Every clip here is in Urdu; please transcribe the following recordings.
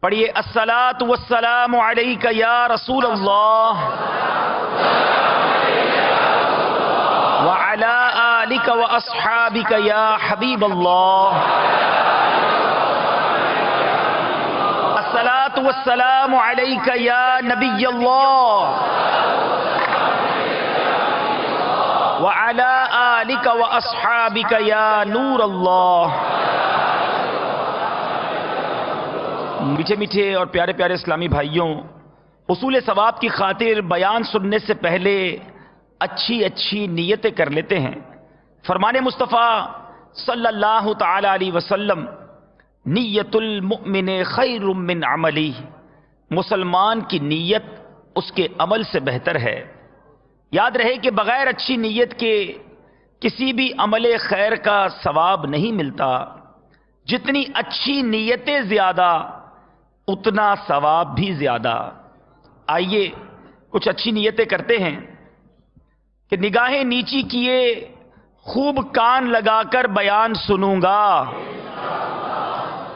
پڑھیے الصلاۃ والسلام علیک یا رسول اللہ وعلی آلک واصحابک یا حبیب اللہ. الصلاۃ والسلام علیک یا نبی اللہ وعلی آلک واصحابک یا نور اللہ. میٹھے میٹھے اور پیارے پیارے اسلامی بھائیوں، حصول ثواب کی خاطر بیان سننے سے پہلے اچھی نیتیں کر لیتے ہیں. فرمان مصطفیٰ صلی اللہ تعالی علیہ وسلم، نیت المؤمن خیر من عملی، مسلمان کی نیت اس کے عمل سے بہتر ہے. یاد رہے کہ بغیر اچھی نیت کے کسی بھی عمل خیر کا ثواب نہیں ملتا. جتنی اچھی نیتیں زیادہ اتنا ثواب بھی زیادہ. آئیے کچھ اچھی نیتیں کرتے ہیں کہ نگاہیں نیچی کیے خوب کان لگا کر بیان سنوں گا،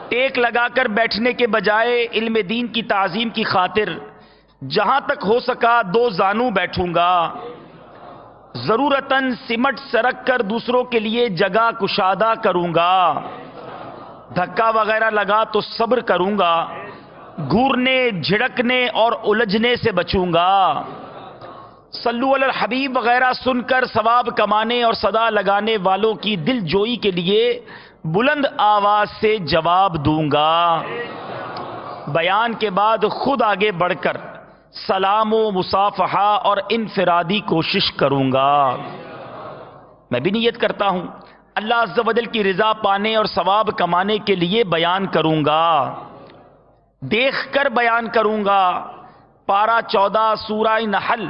ٹیک لگا کر بیٹھنے کے بجائے علم دین کی تعظیم کی خاطر جہاں تک ہو سکا دو زانوں بیٹھوں گا، ضرورتاً سمٹ سرک کر دوسروں کے لیے جگہ کشادہ کروں گا، دھکا وغیرہ لگا تو صبر کروں گا، گھورنے جھڑکنے اور الجھنے سے بچوں گا، صلو علی الحبیب وغیرہ سن کر ثواب کمانے اور صدا لگانے والوں کی دل جوئی کے لیے بلند آواز سے جواب دوں گا. بیان کے بعد خود آگے بڑھ کر سلام و مصافحہ اور انفرادی کوشش کروں گا. میں بھی نیت کرتا ہوں اللہ عز و جل کی رضا پانے اور ثواب کمانے کے لیے بیان کروں گا، دیکھ کر بیان کروں گا. پارہ 14 سورہ نحل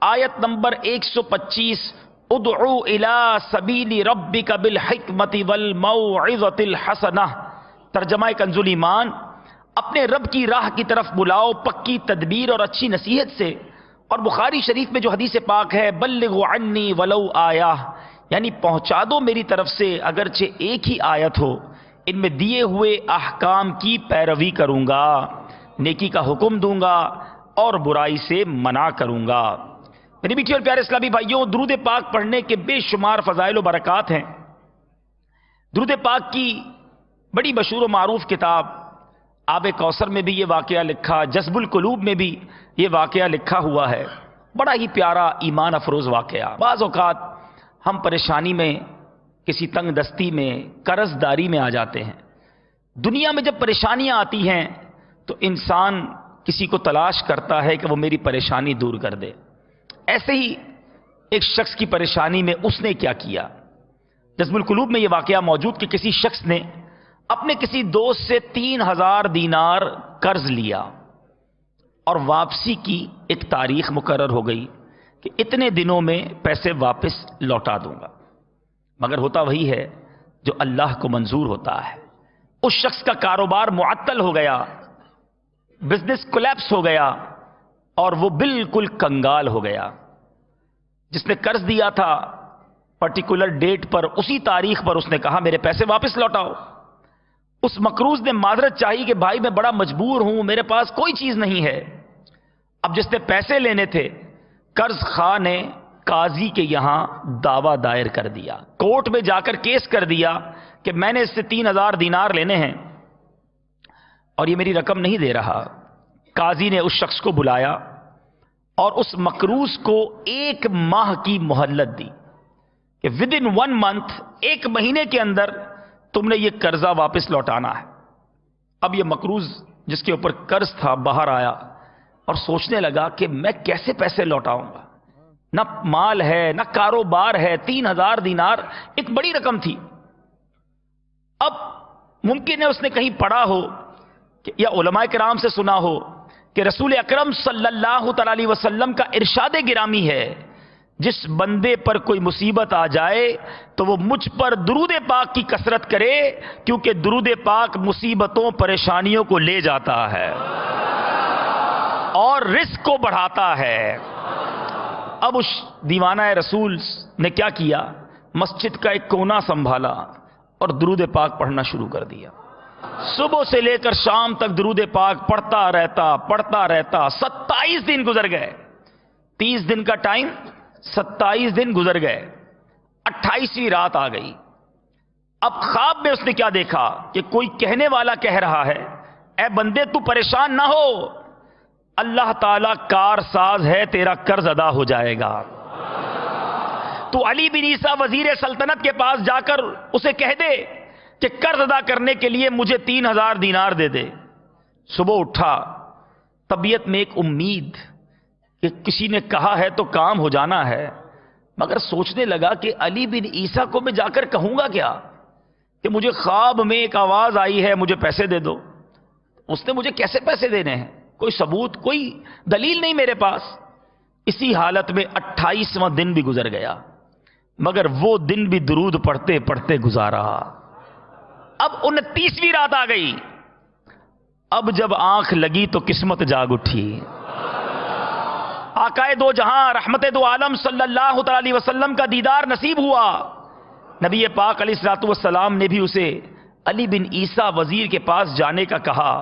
آیت نمبر 125، ادعو الی سبیل ربک بالحکمت والموعظۃ الحسنہ. ترجمہ کنز ایمان، اپنے رب کی راہ کی طرف بلاؤ پکی تدبیر اور اچھی نصیحت سے. اور بخاری شریف میں جو حدیث پاک ہے، بلغوا عنی ولو آیہ، یعنی پہنچا دو میری طرف سے اگرچہ ایک ہی آیت ہو. ان میں دیے ہوئے احکام کی پیروی کروں گا، نیکی کا حکم دوں گا اور برائی سے منع کروں گا. میری میٹھے اور پیارے اسلامی بھائیوں، درود پاک پڑھنے کے بے شمار فضائل و برکات ہیں. درود پاک کی بڑی مشہور و معروف کتاب آب کوثر میں بھی یہ واقعہ لکھا، جذب القلوب میں بھی یہ واقعہ لکھا ہوا ہے. بڑا ہی پیارا ایمان افروز واقعہ. بعض اوقات ہم پریشانی میں، کسی تنگ دستی میں، قرض داری میں آ جاتے ہیں. دنیا میں جب پریشانیاں آتی ہیں تو انسان کسی کو تلاش کرتا ہے کہ وہ میری پریشانی دور کر دے. ایسے ہی ایک شخص کی پریشانی میں اس نے کیا کیا، جذب القلوب میں یہ واقعہ موجود کہ کسی شخص نے اپنے کسی دوست سے 3000 دینار قرض لیا اور واپسی کی ایک تاریخ مقرر ہو گئی کہ اتنے دنوں میں پیسے واپس لوٹا دوں گا. مگر ہوتا وہی ہے جو اللہ کو منظور ہوتا ہے. اس شخص کا کاروبار معطل ہو گیا، بزنس کولیپس ہو گیا اور وہ بالکل کنگال ہو گیا. جس نے قرض دیا تھا پرٹیکولر ڈیٹ پر، اسی تاریخ پر اس نے کہا میرے پیسے واپس لوٹاؤ. اس مقروض نے معذرت چاہی کہ بھائی میں بڑا مجبور ہوں، میرے پاس کوئی چیز نہیں ہے. اب جس نے پیسے لینے تھے، قرض خواہ نے قاضی کے یہاں دعویٰ دائر کر دیا، کورٹ میں جا کر کیس کر دیا کہ میں نے اس سے 3000 دینار لینے ہیں اور یہ میری رقم نہیں دے رہا. قاضی نے اس شخص کو بلایا اور اس مقروض کو 1 ماہ کی مہلت دی کہ ودن 1 month، 1 مہینے کے اندر تم نے یہ قرضہ واپس لوٹانا ہے. اب یہ مقروض جس کے اوپر قرض تھا باہر آیا اور سوچنے لگا کہ میں کیسے پیسے لوٹاؤں گا، نہ مال ہے نہ کاروبار ہے. 3000 دینار ایک بڑی رقم تھی. اب ممکن ہے اس نے کہیں پڑھا ہو کہ یا علماء کرام سے سنا ہو کہ رسول اکرم صلی اللہ تعالی علیہ وسلم کا ارشاد گرامی ہے، جس بندے پر کوئی مصیبت آ جائے تو وہ مجھ پر درود پاک کی کثرت کرے، کیونکہ درود پاک مصیبتوں پریشانیوں کو لے جاتا ہے اور رزق کو بڑھاتا ہے. اب اس دیوانہ رسول نے کیا کیا، مسجد کا ایک کونا سنبھالا اور درود پاک پڑھنا شروع کر دیا. صبح سے لے کر شام تک درود پاک پڑھتا رہتا 27 دن گزر گئے. 30 دن کا ٹائم، 27 دن گزر گئے. 28ویں رات آ گئی. اب خواب میں اس نے کیا دیکھا کہ کوئی کہنے والا کہہ رہا ہے، اے بندے تو پریشان نہ ہو، اللہ تعالیٰ کار ساز ہے، تیرا قرض ادا ہو جائے گا. تو علی بن عیسیٰ وزیر سلطنت کے پاس جا کر اسے کہہ دے کہ قرض ادا کرنے کے لیے مجھے 3000 دینار دے دے. صبح اٹھا، طبیعت میں ایک امید کہ کسی نے کہا ہے تو کام ہو جانا ہے، مگر سوچنے لگا کہ علی بن عیسیٰ کو میں جا کر کہوں گا کیا کہ مجھے خواب میں ایک آواز آئی ہے مجھے پیسے دے دو. اس نے مجھے کیسے پیسے دینے ہیں؟ کوئی ثبوت، کوئی دلیل نہیں میرے پاس. اسی حالت میں 28واں دن بھی گزر گیا، مگر وہ دن بھی درود پڑھتے پڑھتے گزارا. اب 29ویں رات آ گئی. اب جب آنکھ لگی تو قسمت جاگ اٹھی. آقائے دو جہاں رحمت دو عالم صلی اللہ تعالی وسلم کا دیدار نصیب ہوا. نبی پاک علیہ الصلوۃ والسلام نے بھی اسے علی بن عیسیٰ وزیر کے پاس جانے کا کہا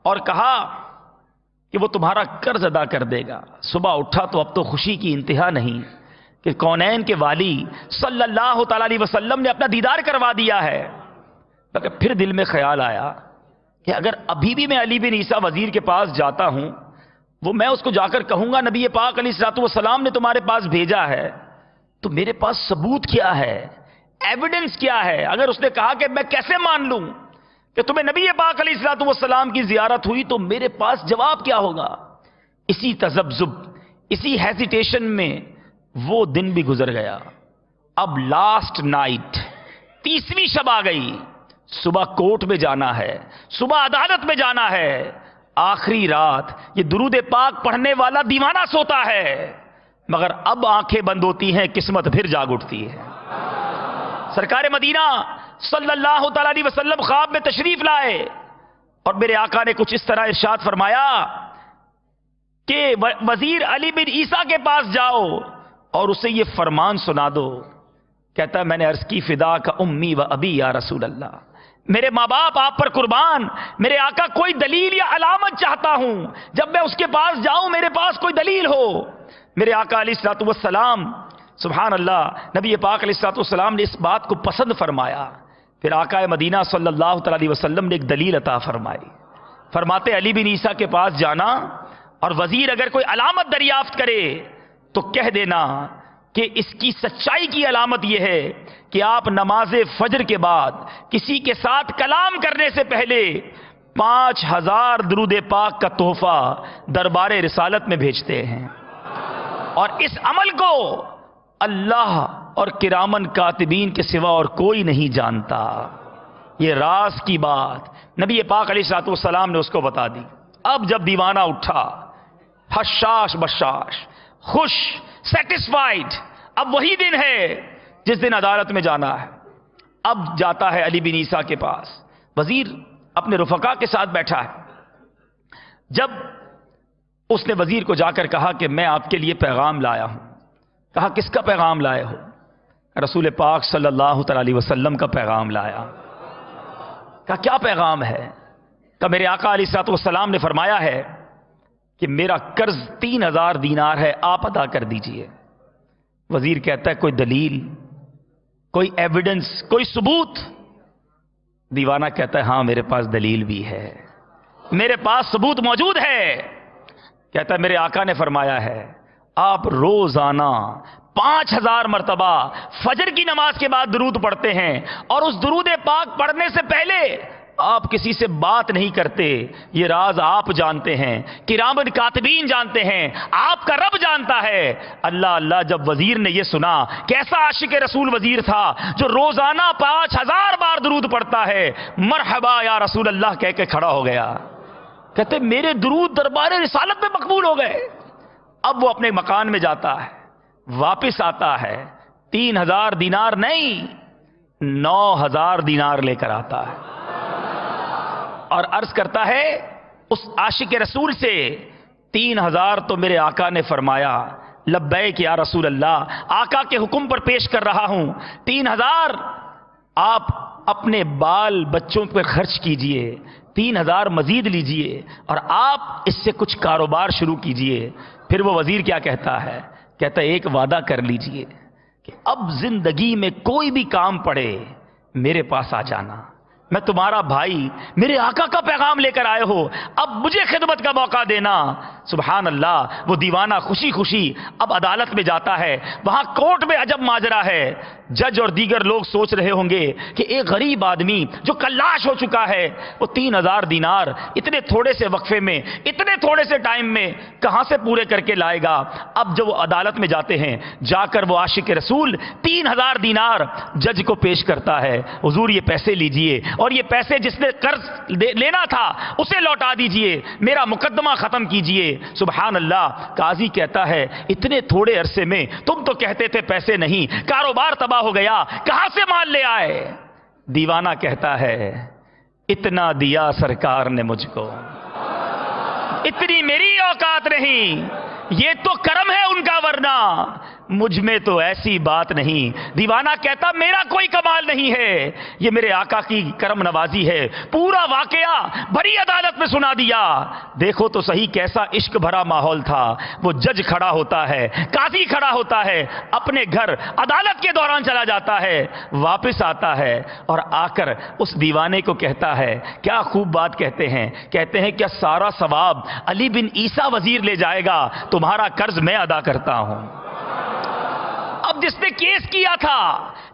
اور کہا کہ وہ تمہارا قرض ادا کر دے گا. صبح اٹھا تو اب تو خوشی کی انتہا نہیں کہ کونین کے والی صلی اللہ تعالی علیہ وسلم نے اپنا دیدار کروا دیا ہے. مگر پھر دل میں خیال آیا کہ اگر ابھی بھی میں علی بن عیسیٰ وزیر کے پاس جاتا ہوں، وہ میں اس کو جا کر کہوں گا نبی پاک علیہ الصلوۃ والسلام نے تمہارے پاس بھیجا ہے، تو میرے پاس ثبوت کیا ہے، ایویڈنس کیا ہے؟ اگر اس نے کہا کہ میں کیسے مان لوں کہ تمہیں نبی پاک علیہ الصلوۃ والسلام کی زیارت ہوئی، تو میرے پاس جواب کیا ہوگا؟ اسی تذبذب، اسی ہیزیٹیشن میں وہ دن بھی گزر گیا. اب لاسٹ نائٹ، 30ویں شب آ گئی. صبح کورٹ میں جانا ہے، صبح عدالت میں جانا ہے. آخری رات یہ درود پاک پڑھنے والا دیوانہ سوتا ہے، مگر اب آنکھیں بند ہوتی ہیں، قسمت پھر جاگ اٹھتی ہے. سرکار مدینہ صلی اللہ تعالی علیہ وسلم خواب میں تشریف لائے اور میرے آقا نے کچھ اس طرح ارشاد فرمایا کہ وزیر علی بن عیسیٰ کے پاس جاؤ اور اسے یہ فرمان سنا دو. کہتا ہے میں نے عرض کی فدا کا امی و ابی یا رسول اللہ، میرے ماں باپ آپ پر قربان، میرے آقا کوئی دلیل یا علامت چاہتا ہوں، جب میں اس کے پاس جاؤں میرے پاس کوئی دلیل ہو. میرے آقا علیہ الصلوۃ والسلام، سبحان اللہ، نبی پاک علیہ الصلوۃ والسلام نے اس بات کو پسند فرمایا. پھر آقا مدینہ صلی اللہ تعالی علیہ وسلم نے ایک دلیل عطا فرمائی. فرماتے علی بن عیسیٰ کے پاس جانا اور وزیر اگر کوئی علامت دریافت کرے تو کہہ دینا کہ اس کی سچائی کی علامت یہ ہے کہ آپ نماز فجر کے بعد کسی کے ساتھ کلام کرنے سے پہلے 5000 درود پاک کا تحفہ دربار رسالت میں بھیجتے ہیں، اور اس عمل کو اللہ اور کرامن کاتبین کے سوا اور کوئی نہیں جانتا. یہ راز کی بات نبی پاک علیہ الصلوۃ والسلام نے اس کو بتا دی. اب جب دیوانہ اٹھا، حشاش بشاش، خوش، سیٹسفائیڈ، اب وہی دن ہے جس دن عدالت میں جانا ہے. اب جاتا ہے علی بن عیسیٰ کے پاس. وزیر اپنے رفقا کے ساتھ بیٹھا ہے. جب اس نے وزیر کو جا کر کہا کہ میں آپ کے لیے پیغام لایا ہوں. کہا کس کا پیغام لائے ہو؟ رسول پاک صلی اللہ تعالی علیہ وسلم کا پیغام لایا. کہا کیا پیغام ہے؟ کہ میرے آقا علیہ الصلوۃ والسلام نے فرمایا ہے کہ میرا قرض 3000 دینار ہے، آپ ادا کر دیجئے. وزیر کہتا ہے کوئی دلیل، کوئی ایویڈنس، کوئی ثبوت؟ دیوانہ کہتا ہے ہاں میرے پاس دلیل بھی ہے، میرے پاس ثبوت موجود ہے. کہتا ہے میرے آقا نے فرمایا ہے آپ روزانہ 5000 مرتبہ فجر کی نماز کے بعد درود پڑھتے ہیں، اور اس درود پاک پڑھنے سے پہلے آپ کسی سے بات نہیں کرتے. یہ راز آپ جانتے ہیں، کرامن کاتبین جانتے ہیں، آپ کا رب جانتا ہے. اللہ اللہ. جب وزیر نے یہ سنا، کیسا عاشق رسول وزیر تھا جو روزانہ 5000 بار درود پڑھتا ہے، مرحبا یا رسول اللہ کہہ کے کھڑا ہو گیا. کہتے میرے درود دربار رسالت میں مقبول ہو گئے. اب وہ اپنے مکان میں جاتا ہے، واپس آتا ہے، 3000 دینار نہیں 9000 دینار لے کر آتا ہے اور عرض کرتا ہے اس عاشق رسول سے 3000 تو میرے آقا نے فرمایا. لبیک یا رسول اللہ، آقا کے حکم پر پیش کر رہا ہوں. 3000 آپ اپنے بال بچوں پر خرچ کیجئے، 3000 مزید لیجئے اور آپ اس سے کچھ کاروبار شروع کیجئے۔ پھر وہ وزیر کیا کہتا ہے؟ کہتا ہے ایک وعدہ کر لیجئے کہ اب زندگی میں کوئی بھی کام پڑے میرے پاس آ جانا، میں تمہارا بھائی، میرے آقا کا پیغام لے کر آئے ہو، اب مجھے خدمت کا موقع دینا۔ سبحان اللہ، وہ دیوانہ خوشی خوشی اب عدالت میں جاتا ہے۔ وہاں کورٹ میں عجب ماجرا ہے، جج اور دیگر لوگ سوچ رہے ہوں گے کہ ایک غریب آدمی جو کلاش ہو چکا ہے، وہ 3000 دینار اتنے تھوڑے سے وقفے میں، اتنے تھوڑے سے ٹائم میں کہاں سے پورے کر کے لائے گا؟ اب جب وہ عدالت میں جاتے ہیں، جا کر وہ عاشق رسول 3000 دینار جج کو پیش کرتا ہے، حضور یہ پیسے لیجئے، اور یہ پیسے جس نے قرض لینا تھا اسے لوٹا دیجئے، میرا مقدمہ ختم کیجئے۔ سبحان اللہ، قاضی کہتا ہے اتنے تھوڑے عرصے میں تم تو کہتے تھے پیسے نہیں، کاروبار تباہ ہو گیا، کہاں سے مال لے آئے؟ دیوانہ کہتا ہے اتنا دیا سرکار نے مجھ کو، اتنی میری اوقات نہیں، یہ تو کرم ہے ان کا، ورنہ مجھ میں تو ایسی بات نہیں۔ دیوانہ کہتا میرا کوئی کمال نہیں ہے، یہ میرے آقا کی کرم نوازی ہے۔ پورا واقعہ بڑی عدالت میں سنا دیا۔ دیکھو تو صحیح کیسا عشق بھرا ماحول تھا۔ وہ جج کھڑا ہوتا ہے، قاضی کھڑا ہوتا ہے، اپنے گھر عدالت کے دوران چلا جاتا ہے، واپس آتا ہے اور آ کر اس دیوانے کو کہتا ہے، کیا خوب بات کہتے ہیں کیا سارا ثواب علی بن عیسیٰ وزیر لے جائے گا، تمہارا قرض میں ادا کرتا ہوں۔ اب جس نے کیس کیا تھا،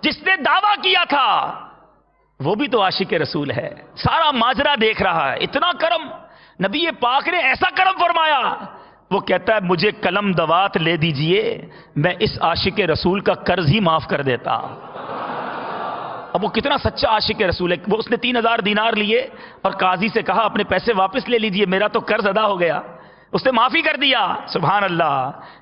جس نے دعویٰ کیا تھا، وہ بھی تو عاشق رسول ہے، سارا ماجرا دیکھ رہا ہے۔ اتنا کرم نبی پاک نے ایسا کرم فرمایا، وہ کہتا ہے مجھے قلم دوات لے دیجئے، میں اس عاشق رسول کا قرض ہی معاف کر دیتا۔ اب وہ کتنا سچا عاشق رسول ہے، وہ اس نے 3000 دینار لیے اور قاضی سے کہا اپنے پیسے واپس لے لیجئے، میرا تو قرض ادا ہو گیا، اس نے معافی کر دیا۔ سبحان اللہ۔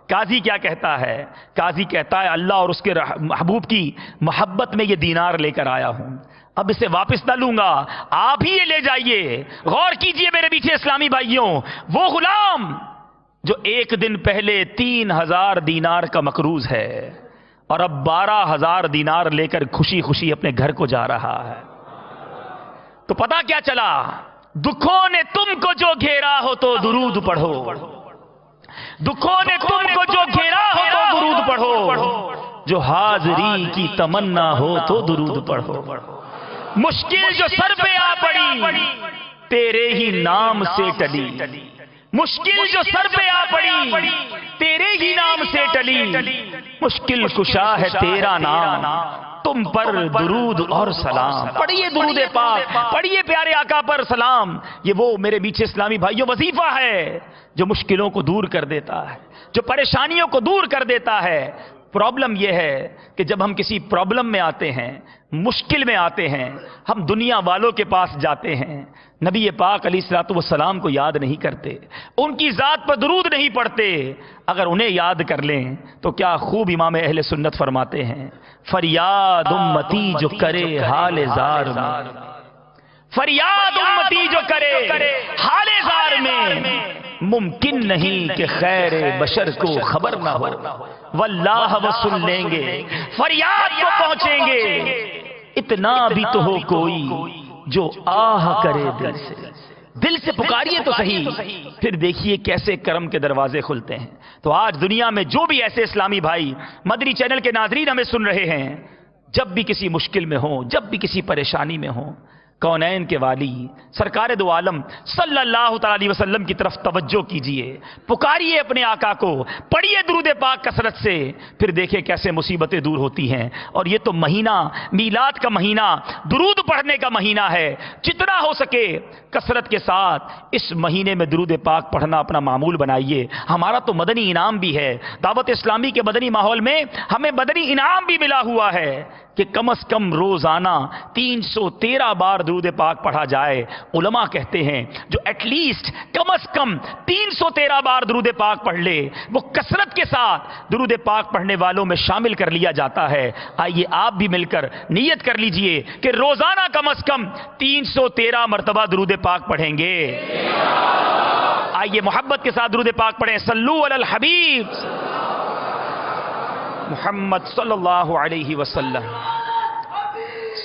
قاضی کیا کہتا ہے؟ قاضی کہتا ہے اللہ اور اس کے محبوب کی محبت میں یہ دینار لے کر آیا ہوں، اب اسے واپس نہ لوں گا، آپ ہی یہ لے جائیے۔ غور کیجئے میرے پیچھے اسلامی بھائیوں، وہ غلام جو ایک دن پہلے 3000 دینار کا مقروض ہے اور اب 12000 دینار لے کر خوشی خوشی اپنے گھر کو جا رہا ہے، تو پتا کیا چلا؟ دکھوں نے تم کو جو گھیرا ہو تو درود پڑھو، دکھوں نے تم کو جو گھیرا ہو تو درود پڑھو، جو حاضری کی تمنا ہو تو درود پڑھو، مشکل جو سر پہ آ پڑی تیرے ہی نام سے ٹلی، مشکل جو سر پہ آ پڑی تیرے ہی نام سے ٹلی، مشکل کشا ہے تیرا نام، تم پر درود اور سلام۔ پڑھیے درود پاک، پڑھیے پیارے آقا پر سلام۔ یہ وہ میرے بیچ اسلامی بھائیوں وظیفہ ہے جو مشکلوں کو دور کر دیتا ہے، جو پریشانیوں کو دور کر دیتا ہے۔ پرابلم یہ ہے کہ جب ہم کسی پرابلم میں آتے ہیں، مشکل میں آتے ہیں، ہم دنیا والوں کے پاس جاتے ہیں، نبی پاک علیہ الصلوۃ والسلام کو یاد نہیں کرتے، ان کی ذات پر درود نہیں پڑھتے۔ اگر انہیں یاد کر لیں تو کیا خوب امام اہل سنت فرماتے ہیں، فریاد امتی جو کرے حال زار میں، فریاد امتی جو کرے حال زار میں، ممکن نہیں کہ خیر بشر کو خبر نہ ہو، واللہ وہ سن لیں گے، فریاد کو پہنچیں گے، اتنا بھی تو ہو کوئی جو آہ کرے دل سے، دل سے پکاریے تو صحیح، پھر دیکھیے کیسے کرم کے دروازے کھلتے ہیں۔ تو آج دنیا میں جو بھی ایسے اسلامی بھائی مدنی چینل کے ناظرین ہمیں سن رہے ہیں، جب بھی کسی مشکل میں ہوں، جب بھی کسی پریشانی میں ہوں، کونین کے والی سرکار دو عالم صلی اللہ تعالی علیہ وسلم کی طرف توجہ کیجئے، پکاریے اپنے آقا کو، پڑھیے درود پاک کثرت سے، پھر دیکھیں کیسے مصیبتیں دور ہوتی ہیں۔ اور یہ تو مہینہ میلاد کا مہینہ، درود پڑھنے کا مہینہ ہے، جتنا ہو سکے کثرت کے ساتھ اس مہینے میں درود پاک پڑھنا اپنا معمول بنائیے۔ ہمارا تو مدنی انعام بھی ہے، دعوت اسلامی کے مدنی ماحول میں ہمیں مدنی انعام بھی ملا ہوا ہے کہ کم از کم روزانہ 313 بار درود پاک پڑھا جائے۔ علماء کہتے ہیں جو ایٹ لیسٹ کم از کم 313 بار درود پاک پڑھ لے، وہ کثرت کے ساتھ درود پاک پڑھنے والوں میں شامل کر لیا جاتا ہے۔ آئیے آپ بھی مل کر نیت کر لیجئے کہ روزانہ کم از کم 313 مرتبہ درود پاک پڑھیں گے۔ آئیے محبت کے ساتھ درود پاک پڑھیں، صلو علی الحبیب محمد صلی اللہ علیہ وسلم۔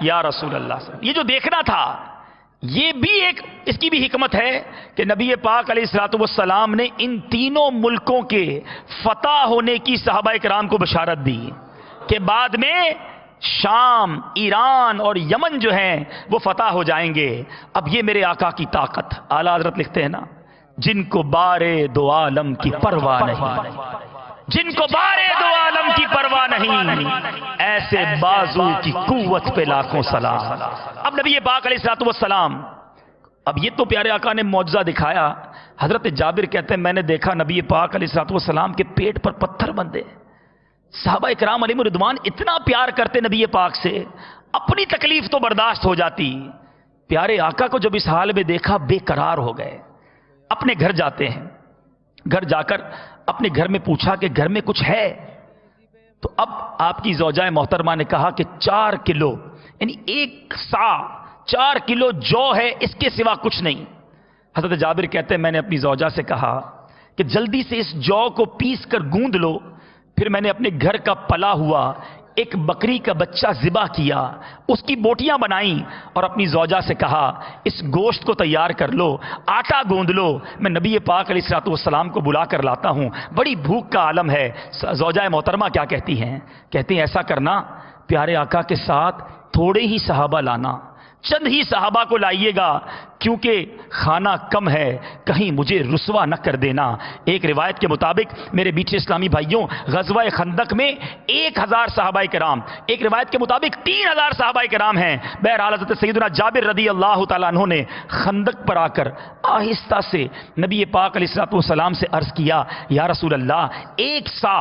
یا رسول اللہ۔ یہ جو دیکھنا تھا، یہ بھی ایک اس کی بھی حکمت ہے کہ نبی پاک علیہ الصلوۃ والسلام نے ان تینوں ملکوں کے فتح ہونے کی صحابہ کرام کو بشارت دی کہ بعد میں شام، ایران اور یمن جو ہیں وہ فتح ہو جائیں گے۔ اب یہ میرے آقا کی طاقت، اعلیٰ حضرت لکھتے ہیں نا، جن کو بارے دو عالم کی پرواہ نہیں، جن کو بارے دو عالم کی پرواہ نہیں، ایسے بازو کی قوت پہ لاکھوں سلام۔ اب نبی پاک علیہ الصلوۃ والسلام، اب یہ تو پیارے آقا نے معجزہ دکھایا۔ حضرت جابر کہتے ہیں میں نے دیکھا نبی پاک علیہ الصلوۃ والسلام کے پیٹ پر پتھر بندھے۔ صحابہ کرام علیہم رضوان اتنا پیار کرتے نبی پاک سے، اپنی تکلیف تو برداشت ہو جاتی، پیارے آقا کو جب اس حال میں دیکھا بے قرار ہو گئے۔ اپنے گھر جاتے ہیں، گھر جا کر اپنے گھر میں پوچھا کہ گھر میں کچھ ہے؟ تو اب آپ کی زوجہ محترمہ نے کہا کہ 4 کلو، یعنی 1 سا 4 کلو جو ہے، اس کے سوا کچھ نہیں۔ حضرت جابر کہتے ہیں میں نے اپنی زوجہ سے کہا کہ جلدی سے اس جو کو پیس کر گوندھ لو۔ پھر میں نے اپنے گھر کا پلا ہوا ایک بکری کا بچہ ذبح کیا، اس کی بوٹیاں بنائیں اور اپنی زوجہ سے کہا اس گوشت کو تیار کر لو، آٹا گوندھ لو، میں نبی پاک علیہ الصلوۃ والسلام کو بلا کر لاتا ہوں، بڑی بھوک کا عالم ہے۔ زوجہ محترمہ کیا کہتی ہیں؟ کہتی ہیں ایسا کرنا، پیارے آقا کے ساتھ تھوڑے ہی صحابہ لانا، چند ہی صحابہ کو لائیے گا، کیونکہ کھانا کم ہے، کہیں مجھے رسوا نہ کر دینا۔ ایک روایت کے مطابق میرے میٹھے اسلامی بھائیوں، غزوہ خندق میں 1000 صحابہ کرام، ایک روایت کے مطابق 3000 صحابہ کرام ہیں۔ بہرحال حضرت سیدنا جابر رضی اللہ تعالیٰ عنہ نے خندق پر آ کر آہستہ سے نبی پاک علیہ الصلوۃ والسلام سے عرض کیا یا رسول اللہ 1 سا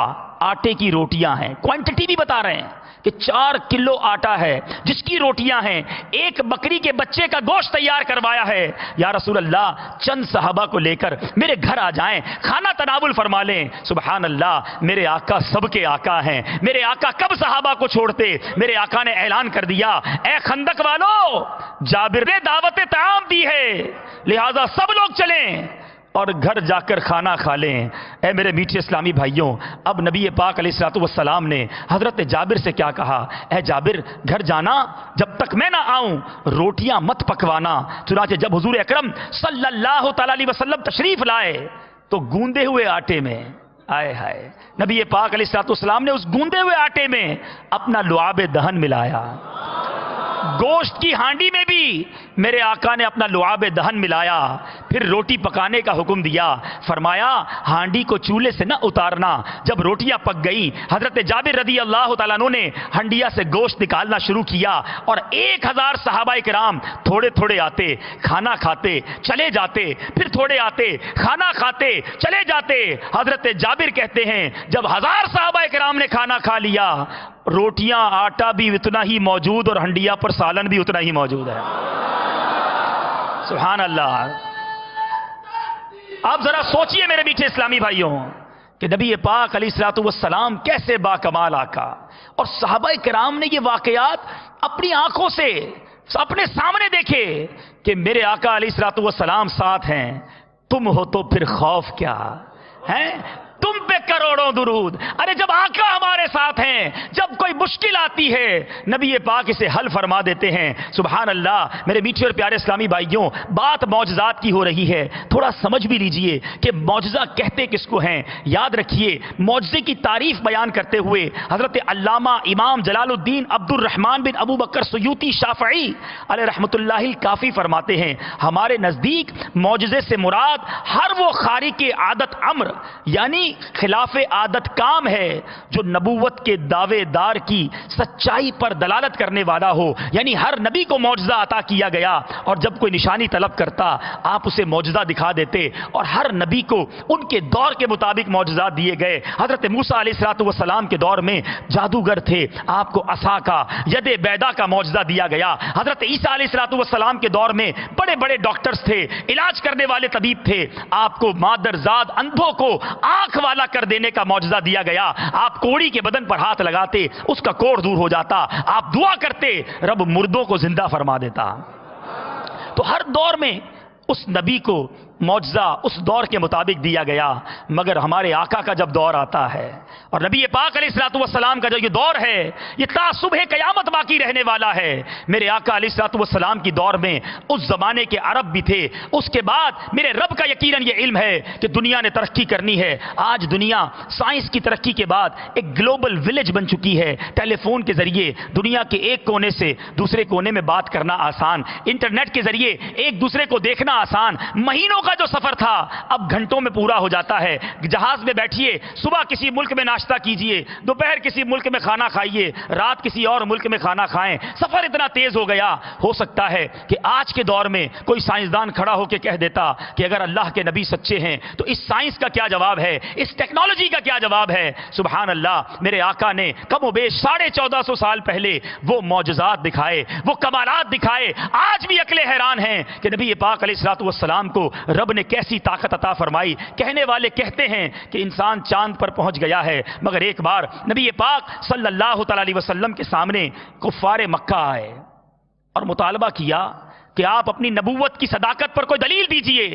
آٹے کی روٹیاں ہیں، کوانٹٹی بھی بتا رہے ہیں کہ 4 کلو آٹا ہے جس کی روٹیاں ہیں، 1 بکری کے بچے کا گوشت تیار کروایا ہے، یا رسول اللہ چند صحابہ کو لے کر میرے گھر آ جائیں، کھانا تناول فرما لیں۔ سبحان اللہ، میرے آقا سب کے آقا ہیں، میرے آقا کب صحابہ کو چھوڑتے؟ میرے آقا نے اعلان کر دیا اے خندق والو، جابر نے دعوت طعام دی ہے، لہذا سب لوگ چلیں اور گھر جا کر کھانا کھا لیں۔ اے میرے میٹھے اسلامی بھائیوں، اب نبی پاک علیہ الصلوۃ والسلام نے حضرت جابر سے کیا کہا؟ اے جابر، گھر جانا، جب تک میں نہ آؤں روٹیاں مت پکوانا۔ چنانچہ جب حضور اکرم صلی اللہ تعالی علیہ وسلم تشریف لائے تو گوندے ہوئے آٹے میں، آئے ہائے، نبی پاک علیہ الصلوۃ والسلام نے اس گوندے ہوئے آٹے میں اپنا لعاب دہن ملایا۔ گوشت کی ہانڈی میں بھی میرے آقا نے اپنا لعاب دہن ملایا، پھر روٹی پکانے کا حکم دیا، فرمایا ہانڈی کو چولہے سے نہ اتارنا۔ جب روٹیاں پک گئی، حضرت جابر رضی اللہ تعالیٰ عنہ نے ہنڈیا سے گوشت نکالنا شروع کیا اور 1000 صحابہ کرام تھوڑے تھوڑے آتے، کھانا کھاتے چلے جاتے، پھر تھوڑے آتے، کھانا کھاتے چلے جاتے۔ حضرت جابر کہتے ہیں جب 1000 صحابہ کرام نے کھانا کھا لیا، روٹیاں آٹا بھی اتنا ہی موجود اور ہنڈیا پر سالن بھی اتنا ہی موجود ہے۔ سبحان اللہ۔ آپ ذرا سوچئے میرے میٹھے اسلامی بھائیوں کہ نبی پاک علیہ الصلوۃ والسلام کیسے با کمال آقا، اور صحابہ کرام نے یہ واقعات اپنی آنکھوں سے اپنے سامنے دیکھے کہ میرے آقا علیہ الصلوۃ والسلام ساتھ ہیں، تم ہو تو پھر خوف کیا ہے، تم پہ کروڑوں درود۔ ارے جب آقا ہمارے ساتھ ہیں، جب کوئی مشکل آتی ہے نبی پاک اسے حل فرما دیتے ہیں۔ سبحان اللہ۔ میرے میٹھے اور پیارے اسلامی بھائیوں، بات معجزات کی ہو رہی ہے، تھوڑا سمجھ بھی لیجئے کہ معجزہ کہتے کس کو ہیں۔ یاد رکھیے، معجزے کی تعریف بیان کرتے ہوئے حضرت علامہ امام جلال الدین عبد الرحمن بن ابو بکر سیوطی شافعی علیہ رحمۃ اللہ کافی فرماتے ہیں، ہمارے نزدیک معجزے سے مراد ہر وہ خارق عادت امر، یعنی خلاف عادت کام ہے جو نبوت کے دعوے دار کی سچائی پر دلالت کرنے والا ہو۔ یعنی ہر نبی کو معجزہ عطا کیا گیا، اور جب کوئی نشانی طلب کرتا آپ اسے معجزہ دکھا دیتے، اور ہر نبی کو ان کے دور کے مطابق معجزات دیے گئے۔ حضرت موسیٰ علیہ الصلوۃ والسلام کے دور میں جادوگر تھے، آپ کو عصا کا، ید بیدا کا معجزہ دیا گیا۔ حضرت عیسیٰ علیہ الصلوۃ والسلام کے دور میں بڑے بڑے ڈاکٹرز تھے، علاج کرنے والے طبیب تھے، آپ کو مادرزاد اندھوں کو آنکھ والا کر دینے کا معجزہ دیا گیا۔ آپ کوڑی کے بدن پر ہاتھ لگاتے، اس کا کوڑ دور ہو جاتا، آپ دعا کرتے، رب مردوں کو زندہ فرما دیتا۔ تو ہر دور میں اس نبی کو معجزہ اس دور کے مطابق دیا گیا، مگر ہمارے آقا کا جب دور آتا ہے اور نبی پاک علیہ الصلوۃ والسلام کا جو یہ دور ہے یہ تا صبح قیامت باقی رہنے والا ہے۔ میرے آقا علیہ الصلوۃ والسلام کی دور میں اس زمانے کے عرب بھی تھے، اس کے بعد میرے رب کا یقیناً یہ علم ہے کہ دنیا نے ترقی کرنی ہے۔ آج دنیا سائنس کی ترقی کے بعد ایک گلوبل ولیج بن چکی ہے۔ ٹیلی فون کے ذریعے دنیا کے ایک کونے سے دوسرے کونے میں بات کرنا آسان، انٹرنیٹ کے ذریعے ایک دوسرے کو دیکھنا آسان۔ مہینوں کا جو سفر تھا اب گھنٹوں میں پورا ہو جاتا ہے۔ جہاز میں بیٹھیے، صبح کسی ملک میں ناشتہ کیجئے، دوپہر کسی ملک میں کھانا کھائیے، رات کسی اور ملک میں کھانا کھائیں۔ سفر اتنا تیز ہو گیا، ہو سکتا ہے کہ آج کے دور میں کوئی سائنسدان کھڑا ہو کے کہہ دیتا کہ اگر اللہ کے نبی سچے ہیں تو اس سائنس کا کیا جواب ہے، اس ٹیکنالوجی کا کیا جواب ہے۔ سبحان اللہ، میرے آقا نے کم و بیش 1450 سال پہلے وہ معجزات دکھائے، وہ کمالات دکھائے۔ آج بھی عقلیں حیران ہیں کہ نبی پاک علیہ الصلوۃ والسلام کو رب نے کیسی طاقت عطا فرمائی۔ کہنے والے کہتے ہیں کہ انسان چاند پر پہنچ گیا ہے، مگر ایک بار نبی پاک صلی اللہ تعالی علیہ وسلم کے سامنے کفار مکہ آئے اور مطالبہ کیا کہ آپ اپنی نبوت کی صداقت پر کوئی دلیل دیجئے۔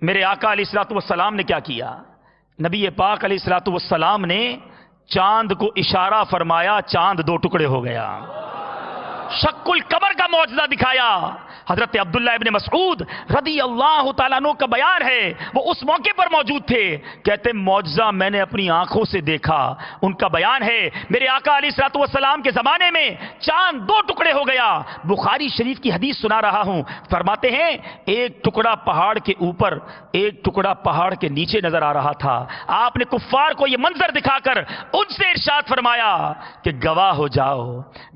میرے آقا علیہ الصلوۃ والسلام نے کیا کیا؟ نبی پاک علیہ الصلوۃ والسلام نے چاند کو اشارہ فرمایا، چاند دو ٹکڑے ہو گیا۔ شق القمر کا معجزہ دکھایا۔ حضرت عبداللہ ابن مسعود رضی اللہ تعالیٰ عنہ کا بیان ہے، وہ اس موقع پر موجود تھے، کہتے معجزہ میں نے اپنی آنکھوں سے دیکھا۔ ان کا بیان ہے میرے آقا علیہ الصلوۃ والسلام کے زمانے میں چاند دو ٹکڑے ہو گیا۔ بخاری شریف کی حدیث سنا رہا ہوں، فرماتے ہیں ایک ٹکڑا پہاڑ کے اوپر، ایک ٹکڑا پہاڑ کے نیچے نظر آ رہا تھا۔ آپ نے کفار کو یہ منظر دکھا کر ان سے ارشاد فرمایا کہ گواہ ہو جاؤ،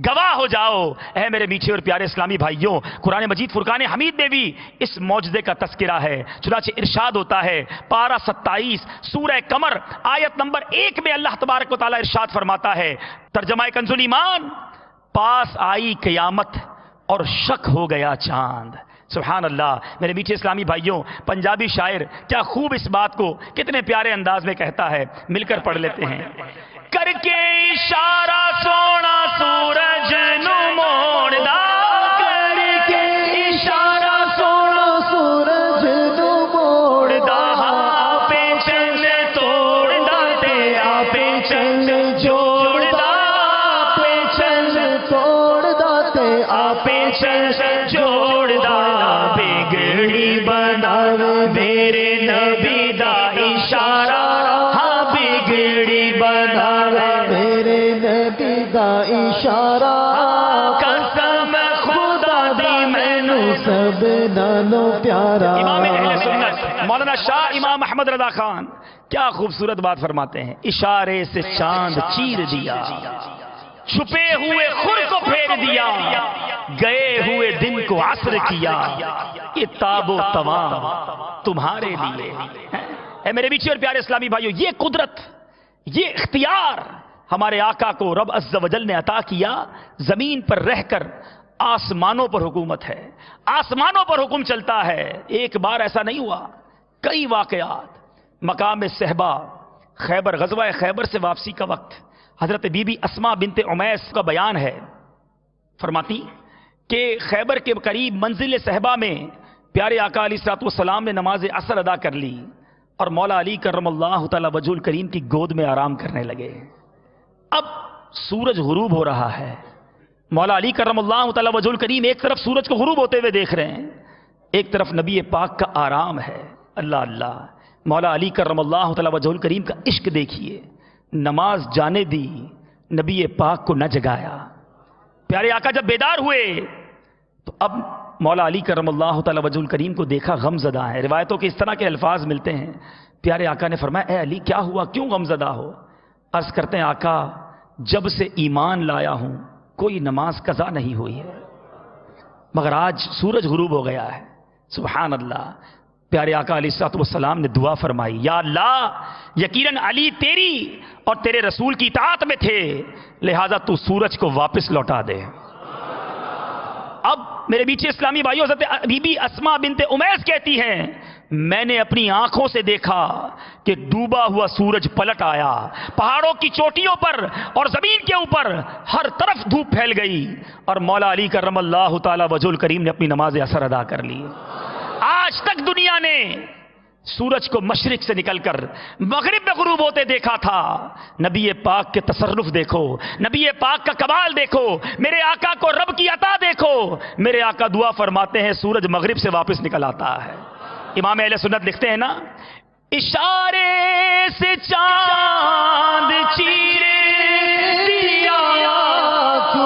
گواہ ہو جاؤ۔ اے میرے میٹھے اور پیارے اسلامی بھائیوں، قرآن مجید فرقان حمید میں بھی اس معجزے کا تذکرہ ہے۔ چنانچہ ارشاد ہوتا ہے پارہ 27 سورہ قمر آیت نمبر 1 میں اللہ تبارک و تعالی ارشاد فرماتا ہے، ترجمہ کنز ایمان، پاس آئی قیامت اور شک ہو گیا چاند۔ سبحان اللہ، میرے میٹھے اسلامی بھائیوں، پنجابی شاعر کیا خوب اس بات کو کتنے پیارے انداز میں کہتا ہے، مل کر پڑھ لیتے ہیں۔ کر کے اشارہ سونا سورج نو موڑ دا، کر کے اشارہ سونا سورج نو موڑ دا، آپے چند توڑ دا تے آپے چند جوڑ دا، آپے چند توڑ دا تے آپے چند جوڑ دا، بگڑی بنا میرے نبی دا اشارہ، ہاں بگڑی بنا میرے نبی دا اشارہ، قسم خدا دی مینو سب نالوں پیارا۔ امام اہل سنت مولانا شاہ امام احمد رضا خان کیا خوبصورت بات فرماتے ہیں، اشارے سے چاند چیر دیا، چھپے ہوئے خور کو پھیر دیا، گئے ہوئے دن کو عصر کیا، یہ تاب و توان تمہارے لیے۔ اے میرے بیچے اور پیارے اسلامی بھائیوں، یہ قدرت، یہ اختیار ہمارے آقا کو رب عز و جل نے عطا کیا۔ زمین پر رہ کر آسمانوں پر حکومت ہے، آسمانوں پر حکم چلتا ہے۔ ایک بار ایسا نہیں ہوا، کئی واقعات۔ مقام صحبہ، خیبر، غزوہ خیبر سے واپسی کا وقت، حضرت بی بی اسما بنت امیس کا بیان ہے، فرماتی کہ خیبر کے قریب منزل صحبہ میں پیارے آقا علیہ الصلوۃ والسلام نے نماز عصر ادا کر لی اور مولا علی کرم اللہ تعالی وجہ الکریم کی گود میں آرام کرنے لگے۔ اب سورج غروب ہو رہا ہے، مولا علی کرم اللہ تعالی وجہ الکریم ایک طرف سورج کو غروب ہوتے ہوئے دیکھ رہے ہیں، ایک طرف نبی پاک کا آرام ہے۔ اللہ اللہ، مولا علی کرم اللہ تعالی وجہ الکریم کا عشق دیکھیے، نماز جانے دی، نبی پاک کو نہ جگایا۔ پیارے آقا جب بیدار ہوئے تو اب مولا علی کرم اللہ تعالی وجہ الکریم کو دیکھا غم زدہ ہے۔ روایتوں کے اس طرح کے الفاظ ملتے ہیں۔ پیارے آقا نے فرمایا اے علی کیا ہوا، کیوں غم زدہ ہو؟ عرض کرتے ہیں آقا جب سے ایمان لایا ہوں کوئی نماز قضا نہیں ہوئی ہے، مگر آج سورج غروب ہو گیا ہے۔ سبحان اللہ، پیارے آقا علیہ الصلوۃ والسلام نے دعا فرمائی، یا اللہ یقیناً علی تیری اور تیرے رسول کی اطاعت میں تھے، لہذا تو سورج کو واپس لوٹا دے۔ اب میرے بیچے اسلامی بھائیوں، حضرت بی بی اسما بنت امیس کہتی ہیں میں نے اپنی آنکھوں سے دیکھا کہ ڈوبا ہوا سورج پلٹ آیا، پہاڑوں کی چوٹیوں پر اور زمین کے اوپر ہر طرف دھوپ پھیل گئی، اور مولا علی کرم اللہ تعالی وجہ الکریم نے اپنی نماز عصر ادا کر لی۔ آج تک دنیا نے سورج کو مشرق سے نکل کر مغرب میں غروب ہوتے دیکھا تھا. نبی پاک کے تصرف دیکھو, نبی پاک کا کمال دیکھو, میرے آقا کو رب کی عطا دیکھو. میرے آقا دعا فرماتے ہیں سورج مغرب سے واپس نکل آتا ہے. امام اہل سنت لکھتے ہیں نا, اشارے سے چاند چیرے دیا,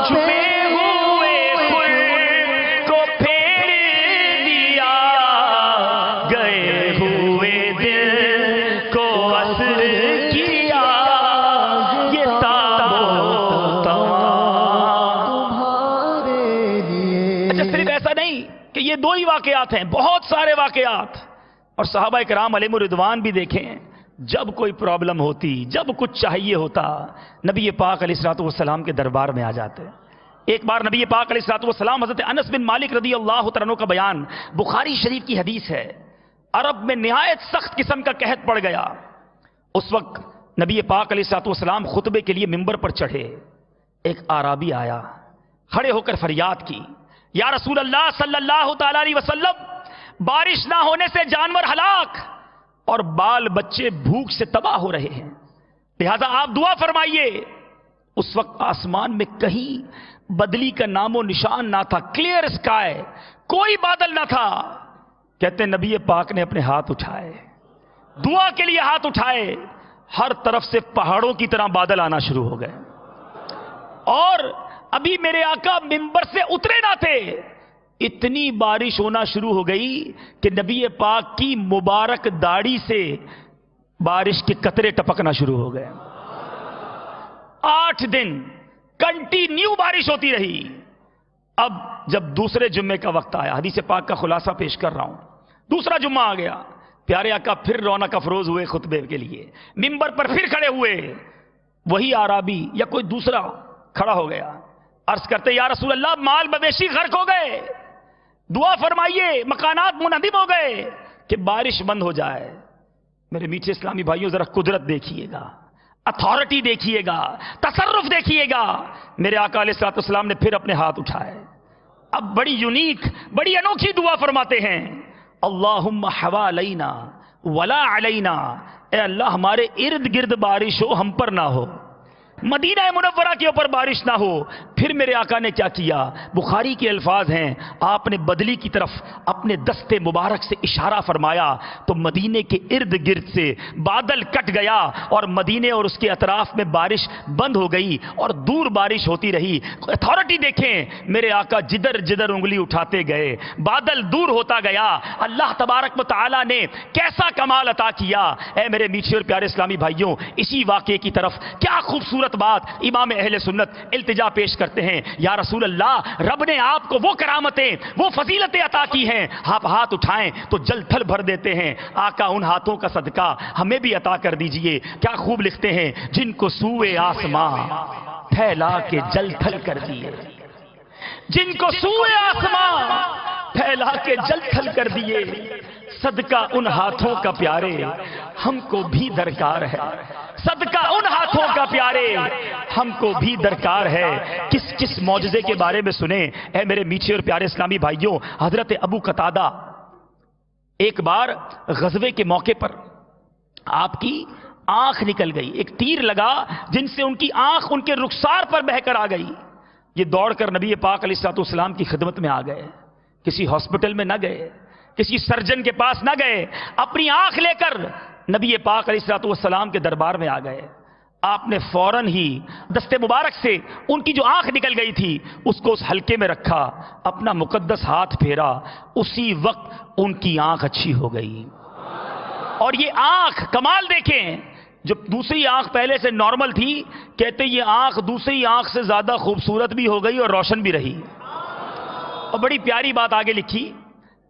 چھپے ہوئے خود کو پھیر دیا, گئے ہوئے دل کو اثر کیا, یہ تابو تمہارے لیے. اچھا, صرف ایسا نہیں کہ یہ دو ہی واقعات ہیں, بہت سارے واقعات. اور صحابہ کرام علیہم الرضوان بھی دیکھیں, جب کوئی پرابلم ہوتی, جب کچھ چاہیے ہوتا, نبی پاک علیہ الصلوۃ والسلام کے دربار میں آ جاتے. ایک بار نبی پاک علیہ الصلوۃ والسلام, حضرت انس بن مالک رضی اللہ تعالیٰ عنہ کا بیان, بخاری شریف کی حدیث ہے, عرب میں نہایت سخت قسم کا قحط پڑ گیا. اس وقت نبی پاک علیہ الصلوۃ والسلام خطبے کے لیے ممبر پر چڑھے. ایک اعرابی آیا, کھڑے ہو کر فریاد کی, یا رسول اللہ صلی اللہ تعالی علیہ وسلم, بارش نہ ہونے سے جانور ہلاک اور بال بچے بھوک سے تباہ ہو رہے ہیں, لہذا آپ دعا فرمائیے. اس وقت آسمان میں کہیں بدلی کا نام و نشان نہ تھا, کلیئر اسکائی, کوئی بادل نہ تھا. کہتے ہیں نبی پاک نے اپنے ہاتھ اٹھائے, دعا کے لیے ہاتھ اٹھائے, ہر طرف سے پہاڑوں کی طرح بادل آنا شروع ہو گئے. اور ابھی میرے آقا ممبر سے اترے نہ تھے, اتنی بارش ہونا شروع ہو گئی کہ نبی پاک کی مبارک داڑھی سے بارش کے قطرے ٹپکنا شروع ہو گئے. 8 دن کنٹینیو بارش ہوتی رہی. اب جب دوسرے جمعے کا وقت آیا, حدیث پاک کا خلاصہ پیش کر رہا ہوں, دوسرا جمعہ آ گیا, پیارے آقا پھر رونق افروز ہوئے خطبے کے لیے, ممبر پر پھر کھڑے ہوئے. وہی اعرابی یا کوئی دوسرا کھڑا ہو گیا, عرض کرتے یا رسول اللہ, مال مویشی غرق ہو گئے, دعا فرمائیے, مکانات منہدم ہو گئے, کہ بارش بند ہو جائے. میرے میٹھے اسلامی بھائیوں, ذرا قدرت دیکھیے گا, اتھارٹی دیکھیے گا, تصرف دیکھیے گا. میرے آقا علیہ الصلوۃ والسلام نے پھر اپنے ہاتھ اٹھائے. اب بڑی یونیک, بڑی انوکھی دعا فرماتے ہیں, اللہم حوالینا ولا علینا, اے اللہ ہمارے ارد گرد بارش ہو, ہم پر نہ ہو. مدینہ منورہ کے اوپر بارش نہ ہو. پھر میرے آقا نے کیا کیا, بخاری کے الفاظ ہیں, آپ نے بدلی کی طرف اپنے دست مبارک سے اشارہ فرمایا تو مدینے کے ارد گرد سے بادل کٹ گیا اور مدینے اور اس کے اطراف میں بارش بند ہو گئی اور دور بارش ہوتی رہی. اتھارٹی دیکھیں, میرے آقا جدھر جدھر انگلی اٹھاتے گئے بادل دور ہوتا گیا. اللہ تبارک و تعالی نے کیسا کمال عطا کیا. اے میرے میٹھے اور پیارے اسلامی بھائیوں, اسی واقعے کی طرف کیا خوبصورت بات امام اہل سنت التجا پیش کرتے ہیں, یا رسول اللہ, رب نے آپ کو وہ کرامتیں, وہ فضیلتیں عطا کی ہیں, آپ ہاتھ اٹھائیں تو جل تھل بھر دیتے ہیں. آقا ان ہاتھوں کا صدقہ ہمیں بھی عطا کر دیجئے. کیا خوب لکھتے ہیں, جن کو سوئے آسمان پھیلا کے جل تھل کر دیے, جن کو سوئے آسمان پھیلا کے جل تھل کر دیے, صدقہ ان ہاتھوں کا پیارے ہم کو بھی درکار ہے. صدقہ ان ہاتھوں کا پیارے ہم کو بھی درکار ہے. کس کس معجزے کے بارے میں سنیں اے میرے میٹھے اور پیارے اسلامی بھائیوں. حضرت ابو قتادہ ایک بار غزوے کے موقع پر آپ کی آنکھ نکل گئی, ایک تیر لگا جن سے ان کی آنکھ ان کے رخسار پر بہہ کر آ گئی. یہ دوڑ کر نبی پاک علیہ الصلوۃ والسلام کی خدمت میں آ گئے. کسی ہاسپٹل میں نہ گئے, کسی سرجن کے پاس نہ گئے, اپنی آنکھ لے کر نبی پاک علیہ الصلوۃ والسلام کے دربار میں آ گئے. آپ نے فوراً ہی دست مبارک سے ان کی جو آنکھ نکل گئی تھی اس کو اس حلقے میں رکھا, اپنا مقدس ہاتھ پھیرا, اسی وقت ان کی آنکھ اچھی ہو گئی. اور یہ آنکھ کمال دیکھیں, جو دوسری آنکھ پہلے سے نارمل تھی, کہتے یہ آنکھ دوسری آنکھ سے زیادہ خوبصورت بھی ہو گئی اور روشن بھی رہی. اور بڑی پیاری بات آگے لکھی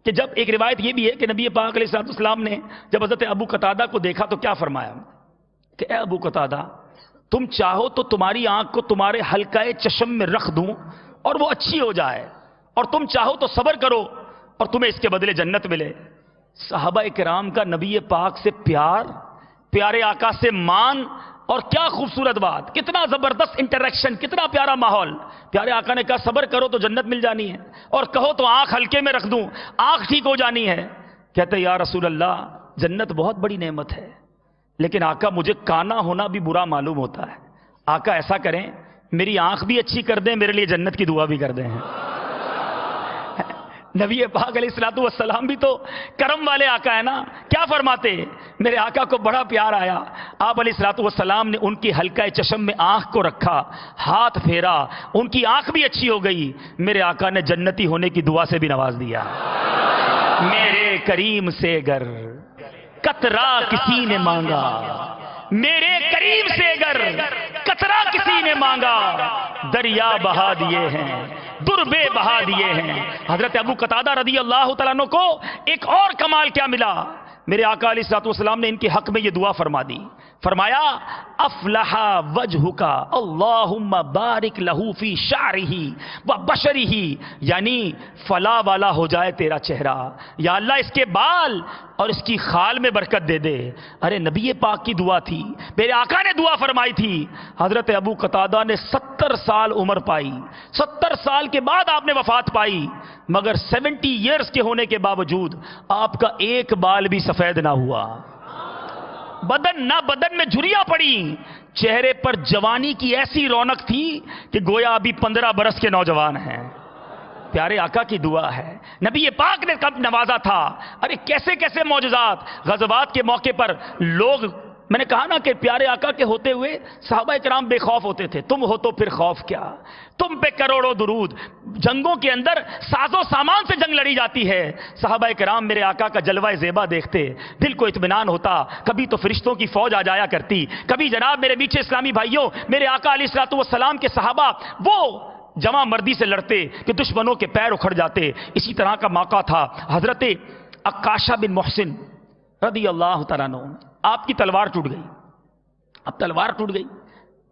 کہ جب ایک روایت یہ بھی ہے کہ نبی پاک علیہ الصلوۃ والسلام نے جب حضرت ابو قتادہ کو دیکھا تو کیا فرمایا کہ اے ابو قتادہ, تم چاہو تو تمہاری آنکھ کو تمہارے حلقہ چشم میں رکھ دوں اور وہ اچھی ہو جائے, اور تم چاہو تو صبر کرو اور تمہیں اس کے بدلے جنت ملے. صحابہ کرام کا نبی پاک سے پیار, پیارے آقا سے مان, اور کیا خوبصورت بات, کتنا زبردست انٹریکشن, کتنا پیارا ماحول. پیارے آقا نے کہا صبر کرو تو جنت مل جانی ہے, اور کہو تو آنکھ ہلکے میں رکھ دوں, آنکھ ٹھیک ہو جانی ہے. کہتے یا رسول اللہ جنت بہت بڑی نعمت ہے، لیکن آقا مجھے کانا ہونا بھی برا معلوم ہوتا ہے، آقا ایسا کریں میری آنکھ بھی اچھی کر دیں، میرے لیے جنت کی دعا بھی کر دیں۔ نبی پاک علیہ الصلوۃ والسلام بھی تو کرم والے آقا ہے نا، کیا فرماتے؟ میرے آقا کو بڑا پیار آیا، آپ علیہ الصلوۃ والسلام نے ان کی حلقہ چشم میں آنکھ کو رکھا، ہاتھ پھیرا، ان کی آنکھ بھی اچھی ہو گئی، میرے آقا نے جنتی ہونے کی دعا سے بھی نواز دیا۔ میرے کریم سے گر قطرہ کسی نے مانگا، میرے کریم سے گر قطرہ کسی نے مانگا، دریا بہا دیے ہیں، دربے بہا دیے ہیں۔ حضرت ابو قتادہ رضی اللہ تعالیٰ عنہ کو ایک اور کمال کیا ملا؟ میرے آقا علیہ الصلوۃ والسلام نے ان کے حق میں یہ دعا فرما دی، فرمایا افلح وجہک اللہم بارک لہ فی شعرہ و بشرہ، یعنی فلاح والا ہو جائے تیرا چہرہ، یا اللہ اس کے بال اور اس کی خال میں برکت دے دے۔ ارے نبی پاک کی دعا تھی، میرے آقا نے دعا فرمائی تھی۔ حضرت ابو قتادہ نے 70 سال عمر پائی، 70 سال کے بعد آپ نے وفات پائی، مگر 70 ایئرز کے ہونے کے باوجود آپ کا ایک بال بھی سفید نہ ہوا، بدن میں جھریاں پڑی، چہرے پر جوانی کی ایسی رونق تھی کہ گویا ابھی 15 برس کے نوجوان ہیں۔ پیارے آقا کی دعا ہے، نبی پاک نے کب نوازا تھا۔ ارے کیسے کیسے معجزات، غزوات کے موقع پر لوگ، میں نے کہا نا کہ پیارے آقا کے ہوتے ہوئے صحابہ کرام بے خوف ہوتے تھے، تم ہو تو پھر خوف کیا، تم پہ کروڑوں درود۔ جنگوں کے اندر ساز و سامان سے جنگ لڑی جاتی ہے، صحابہ کرام میرے آقا کا جلوہ زیبا دیکھتے، دل کو اطمینان ہوتا، کبھی تو فرشتوں کی فوج آ جایا کرتی، کبھی جناب میرے میٹھے اسلامی بھائیوں میرے آقا علیہ الصلوۃ والسلام کے صحابہ وہ جمع مردی سے لڑتے کہ دشمنوں کے پیر اکھڑ جاتے۔ اسی طرح کا موقع تھا حضرت عکاشہ بن محسن رضی اللہ تعالیٰ عنہ، آپ کی تلوار ٹوٹ گئی، اب تلوار ٹوٹ گئی،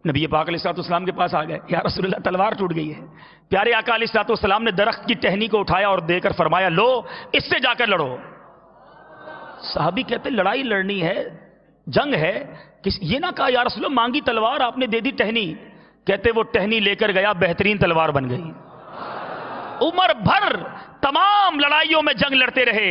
نبی پاک علیہ الصلوۃ والسلام کے پاس آ گئے، یا رسول اللہ تلوار ٹوٹ گئی ہے۔ پیارے آقا علیہ الصلوۃ والسلام نے درخت کی ٹہنی کو اٹھایا اور دے کر فرمایا لو اس سے جا کر لڑو۔ صحابی کہتے لڑائی لڑنی ہے، جنگ ہے، یہ نہ کہا یا رسول اللہ مانگی تلوار آپ نے دے دی ٹہنی، کہتے وہ ٹہنی لے کر گیا، بہترین تلوار بن گئی۔ عمر بھر تمام لڑائیوں میں جنگ لڑتے رہے،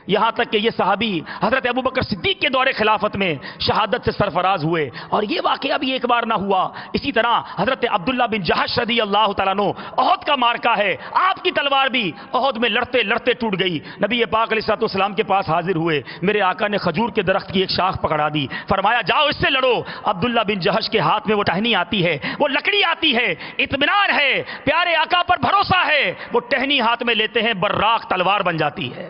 یہاں تک کہ یہ صحابی حضرت ابوبکر صدیق کے دور خلافت میں شہادت سے سرفراز ہوئے۔ اور یہ واقعہ بھی ایک بار نہ ہوا، اسی طرح حضرت عبداللہ بن جہش رضی اللہ تعالیٰ عنہ، احد کا مارکہ ہے، آپ کی تلوار بھی احد میں لڑتے لڑتے ٹوٹ گئی، نبی پاک علیہ الصلوۃ والسلام کے پاس حاضر ہوئے، میرے آقا نے کھجور کے درخت کی ایک شاخ پکڑا دی، فرمایا جاؤ اس سے لڑو۔ عبداللہ بن جہش کے ہاتھ میں وہ ٹہنی آتی ہے، وہ لکڑی آتی ہے، اطمینان ہے، پیارے آقا پر بھروسہ ہے، وہ ٹہنی ہاتھ میں لیتے ہیں، براق تلوار بن جاتی ہے۔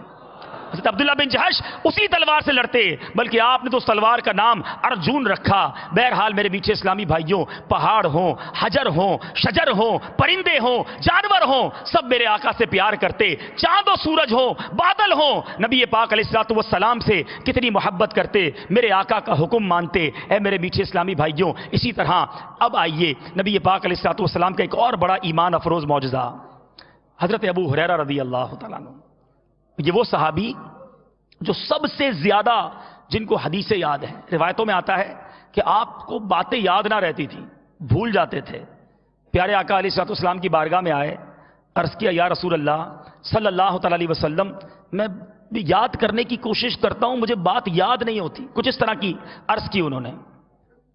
حضرت عبداللہ بن جہش اسی تلوار سے لڑتے، بلکہ آپ نے تو اس تلوار کا نام ارجن رکھا۔ بہرحال میرے پیچھے اسلامی بھائیوں، پہاڑ ہوں، حجر ہوں، شجر ہوں، پرندے ہوں، جانور ہوں، سب میرے آقا سے پیار کرتے، چاند و سورج ہوں، بادل ہوں، نبی پاک علیہ الصلوۃ والسلام سے کتنی محبت کرتے، میرے آقا کا حکم مانتے۔ اے میرے پیچھے اسلامی بھائیوں، اسی طرح اب آئیے نبی پاک علیہ الصلوۃ والسلام کا ایک اور بڑا ایمان افروز معجزہ، حضرت ابو ہریرہ رضی اللہ تعالیٰ عنہ، یہ وہ صحابی جو سب سے زیادہ جن کو حدیثیں یاد ہیں، روایتوں میں آتا ہے کہ آپ کو باتیں یاد نہ رہتی تھی، بھول جاتے تھے۔ پیارے آقا علیہ الصلوۃ والسلام کی بارگاہ میں آئے، عرض کیا یا رسول اللہ صلی اللہ تعالیٰ علیہ وسلم، میں یاد کرنے کی کوشش کرتا ہوں، مجھے بات یاد نہیں ہوتی، کچھ اس طرح کی عرض کی انہوں نے۔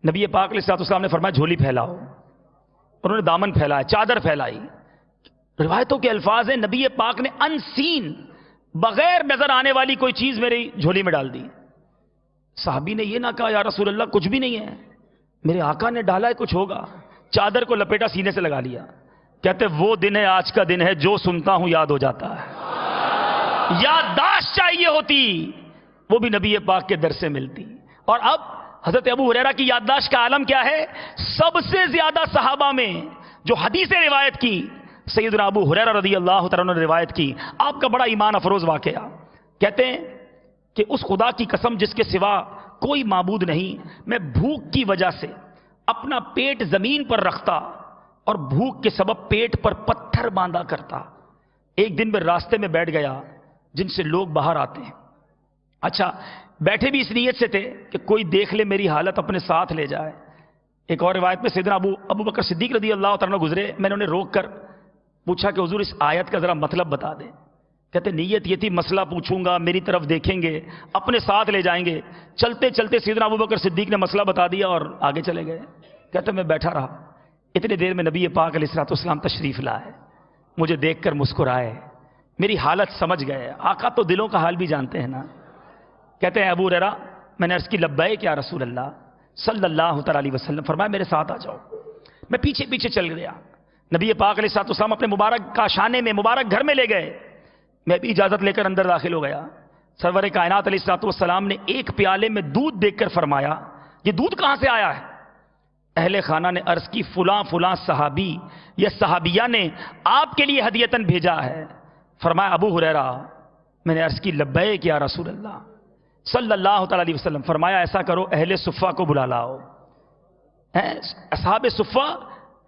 نبی پاک علیہ الصلوۃ والسلام نے فرمایا جھولی پھیلاؤ، انہوں نے دامن پھیلایا، چادر پھیلائی۔ روایتوں کے الفاظ ہیں نبی پاک نے ان سین، بغیر نظر آنے والی کوئی چیز میری جھولی میں ڈال دی۔ صحابی نے یہ نہ کہا یا رسول اللہ کچھ بھی نہیں ہے، میرے آقا نے ڈالا ہے کچھ ہوگا، چادر کو لپیٹا سینے سے لگا لیا، کہتے وہ دن ہے آج کا دن ہے جو سنتا ہوں یاد ہو جاتا ہے۔ یادداشت چاہیے ہوتی، وہ بھی نبی پاک کے در سے ملتی۔ اور اب حضرت ابو ہریرہ کی یادداشت کا عالم کیا ہے؟ سب سے زیادہ صحابہ میں جو حدیثیں روایت کی سیدنا ابو ہریرہ رضی اللہ تعالیٰ عنہ نے روایت کی۔ آپ کا بڑا ایمان افروز واقعہ، کہتے ہیں کہ اس خدا کی قسم جس کے سوا کوئی معبود نہیں، میں بھوک کی وجہ سے اپنا پیٹ زمین پر رکھتا اور بھوک کے سبب پیٹ پر پتھر باندھا کرتا۔ ایک دن میں راستے میں بیٹھ گیا جن سے لوگ باہر آتے ہیں، اچھا بیٹھے بھی اس نیت سے تھے کہ کوئی دیکھ لے میری حالت اپنے ساتھ لے جائے۔ ایک اور روایت میں سیدنا ابو بکر صدیق رضی اللہ تعالیٰ عنہ گزرے، میں نے انہیں روک کر پوچھا کہ حضور اس آیت کا ذرا مطلب بتا دیں۔ کہتے نیت یہ تھی مسئلہ پوچھوں گا، میری طرف دیکھیں گے، اپنے ساتھ لے جائیں گے. چلتے چلتے سیدنا ابوبکر صدیق نے مسئلہ بتا دیا اور آگے چلے گئے. کہتے میں بیٹھا رہا. اتنی دیر میں نبی پاک علیہ الصلوۃ والسلام تشریف لائے، مجھے دیکھ کر مسکرائے، میری حالت سمجھ گئے. آقا تو دلوں کا حال بھی جانتے ہیں نا. کہتے ہیں ابو ہریرہ میں نے عرض کی لبیک یا رسول اللہ صلی اللہ تعالی علیہ وسلم. فرمایا میرے ساتھ آ جاؤ. میں پیچھے پیچھے چل گیا. نبی پاک علیہ الصلوۃ والسلام اپنے مبارک کاشانے میں مبارک گھر میں لے گئے. میں بھی اجازت لے کر اندر داخل ہو گیا. سرور کائنات علیہ الصلوۃ والسلام نے ایک پیالے میں دودھ دیکھ کر فرمایا یہ دودھ کہاں سے آیا ہے؟ اہل خانہ نے عرض کی فلاں فلاں صحابی یا صحابیہ نے آپ کے لیے ہدیتاً بھیجا ہے. فرمایا ابو ہریرہ میں نے عرض کی لبیک یا رسول اللہ صلی اللہ تعالی علیہ وسلم. فرمایا ایسا کرو اہل صفہ کو بلا لاؤ، اصحاب صفہ